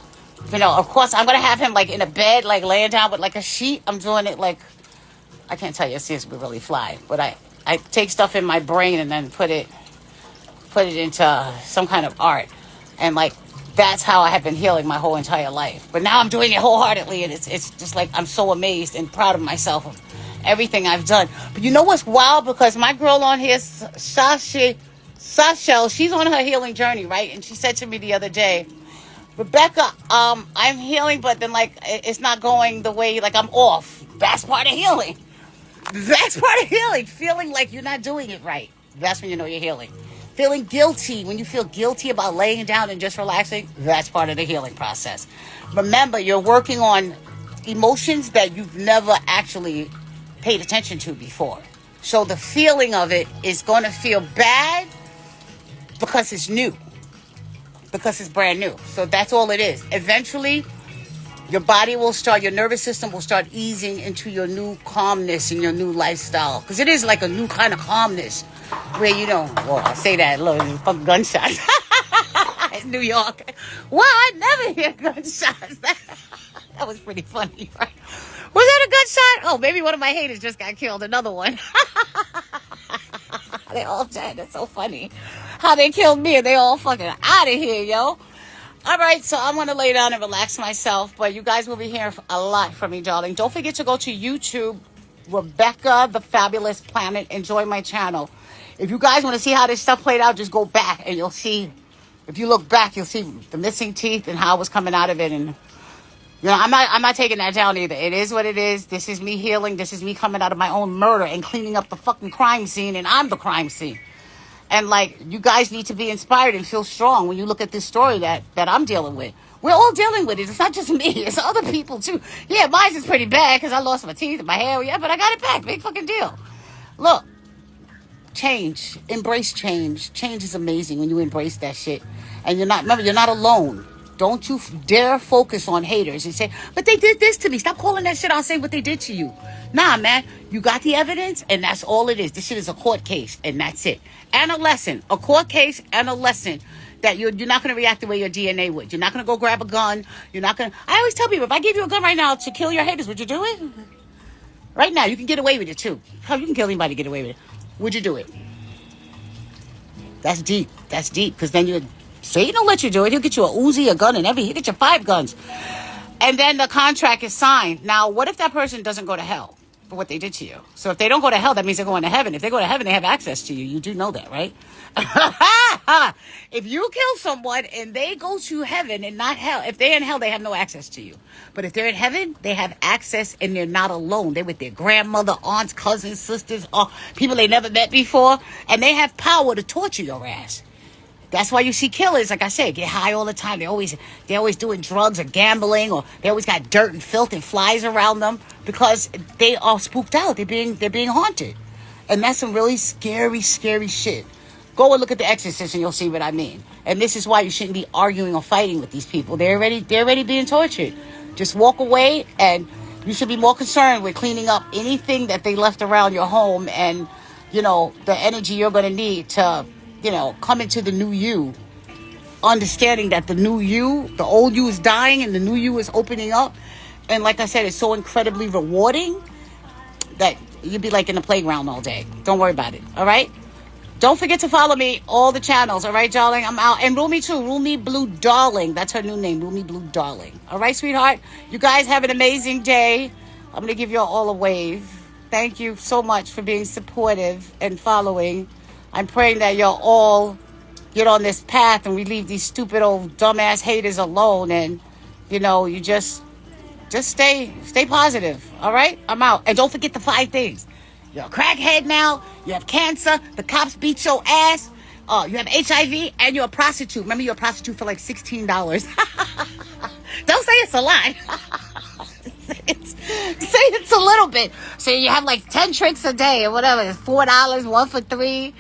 [SPEAKER 2] You know, of course, I'm going to have him like in a bed, like laying down with like a sheet. I'm doing it like, I can't tell you, see, it's really fly. But I take stuff in my brain and then put it into some kind of art. And like, that's how I have been healing my whole entire life. But now I'm doing it wholeheartedly. And it's just like, I'm so amazed and proud of myself of everything I've done. But you know what's wild? Because my girl on here, Sashel, she's on her healing journey, right? And she said to me the other day, Rebecca, I'm healing, but then like it's not going the way, like I'm off. That's part of healing. That's part of healing. Feeling like you're not doing it right. That's when you know you're healing. Feeling guilty, when you feel guilty about laying down and just relaxing, that's part of the healing process. Remember, you're working on emotions that you've never actually paid attention to before. So the feeling of it is going to feel bad because it's new. Because it's brand new. So that's all it is. Eventually, your body will start, your nervous system will start easing into your new calmness and your new lifestyle. Because it is like a new kind of calmness. Where you don't, well, I say that, look, fucking gunshots. In New York. Well, I never hear gunshots. That was pretty funny, right? Was that a gunshot? Oh, maybe one of my haters just got killed. Another one. They all dead. That's so funny. How they killed me and they all fucking out of here, yo. All right, so I'm going to lay down and relax myself. But you guys will be hearing a lot from me, darling. Don't forget to go to YouTube, Rebecca the Fabulous Planet. Enjoy my channel. If you guys want to see how this stuff played out, just go back and you'll see. If you look back, you'll see the missing teeth and how it was coming out of it. And, you know, I'm not taking that down either. It is what it is. This is me healing. This is me coming out of my own murder and cleaning up the fucking crime scene. And I'm the crime scene. And, like, you guys need to be inspired and feel strong when you look at this story that I'm dealing with. We're all dealing with it. It's not just me. It's other people, too. Yeah, mine is pretty bad because I lost my teeth and my hair. Yeah, but I got it back. Big fucking deal. Look. Change. Embrace change. Change is amazing when you embrace that shit. And you're not, remember, you're not alone.
[SPEAKER 1] Don't you dare focus on haters and say, but they did this to me. Stop calling that shit out, say what they did to you. Nah, man, you got the evidence, and that's all it is. This shit is a court case, and that's it. And a lesson, a court case and a lesson that you're not going to react the way your DNA would. You're not going to go grab a gun. You're not going to... I always tell people, if I gave you a gun right now to kill your haters, would you do it? Right now, you can get away with it, too. Hell, you can kill anybody to get away with it. Would you do it? That's deep. That's deep, because then you're... Satan don't let you do it. He'll get you a Uzi, a gun, and everything. He'll get you 5 guns. And then the contract is signed. Now, what if that person doesn't go to hell for what they did to you? So if they don't go to hell, that means they're going to heaven. If they go to heaven, they have access to you. You do know that, right? If you kill someone and they go to heaven and not hell, if they're in hell, they have no access to you. But if they're in heaven, they have access and they're not alone. They're with their grandmother, aunts, cousins, sisters, people they never met before. And they have power to torture your ass. That's why you see killers, like I said, get high all the time. They're always doing drugs or gambling, or they always got dirt and filth and flies around them because they are spooked out. They're being haunted. And that's some really scary, scary shit. Go and look at The Exorcist and you'll see what I mean. And this is why you shouldn't be arguing or fighting with these people. They're already being tortured. Just walk away, and you should be more concerned with cleaning up anything that they left around your home and, the energy you're going to need to, come into the new you. Understanding that the new you, the old you is dying and the new you is opening up. And like I said, it's so incredibly rewarding that you'd be like in the playground all day. Don't worry about it. All right? Don't forget to follow me, all the channels. All right, darling? I'm out. And Rumi too. Rumi Blue Darling. That's her new name. Rumi Blue Darling. All right, sweetheart? You guys have an amazing day. I'm going to give you all a wave. Thank you so much for being supportive and following. I'm praying that you'll all get on this path and we leave these stupid old dumbass haters alone, and you just stay positive. All right, I'm out. And don't forget the 5 things. You're a crackhead now, you have cancer, the cops beat your ass, you have HIV, and you're a prostitute. Remember, you're a prostitute for like $16. Don't say it's a lie. Say it's a little bit. So you have like 10 tricks a day or whatever. It's $4, 1 for 3.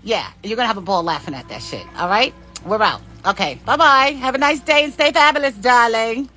[SPEAKER 1] Yeah, you're going to have a ball laughing at that shit. All right? We're out. Okay, bye-bye. Have a nice day and stay fabulous, darling.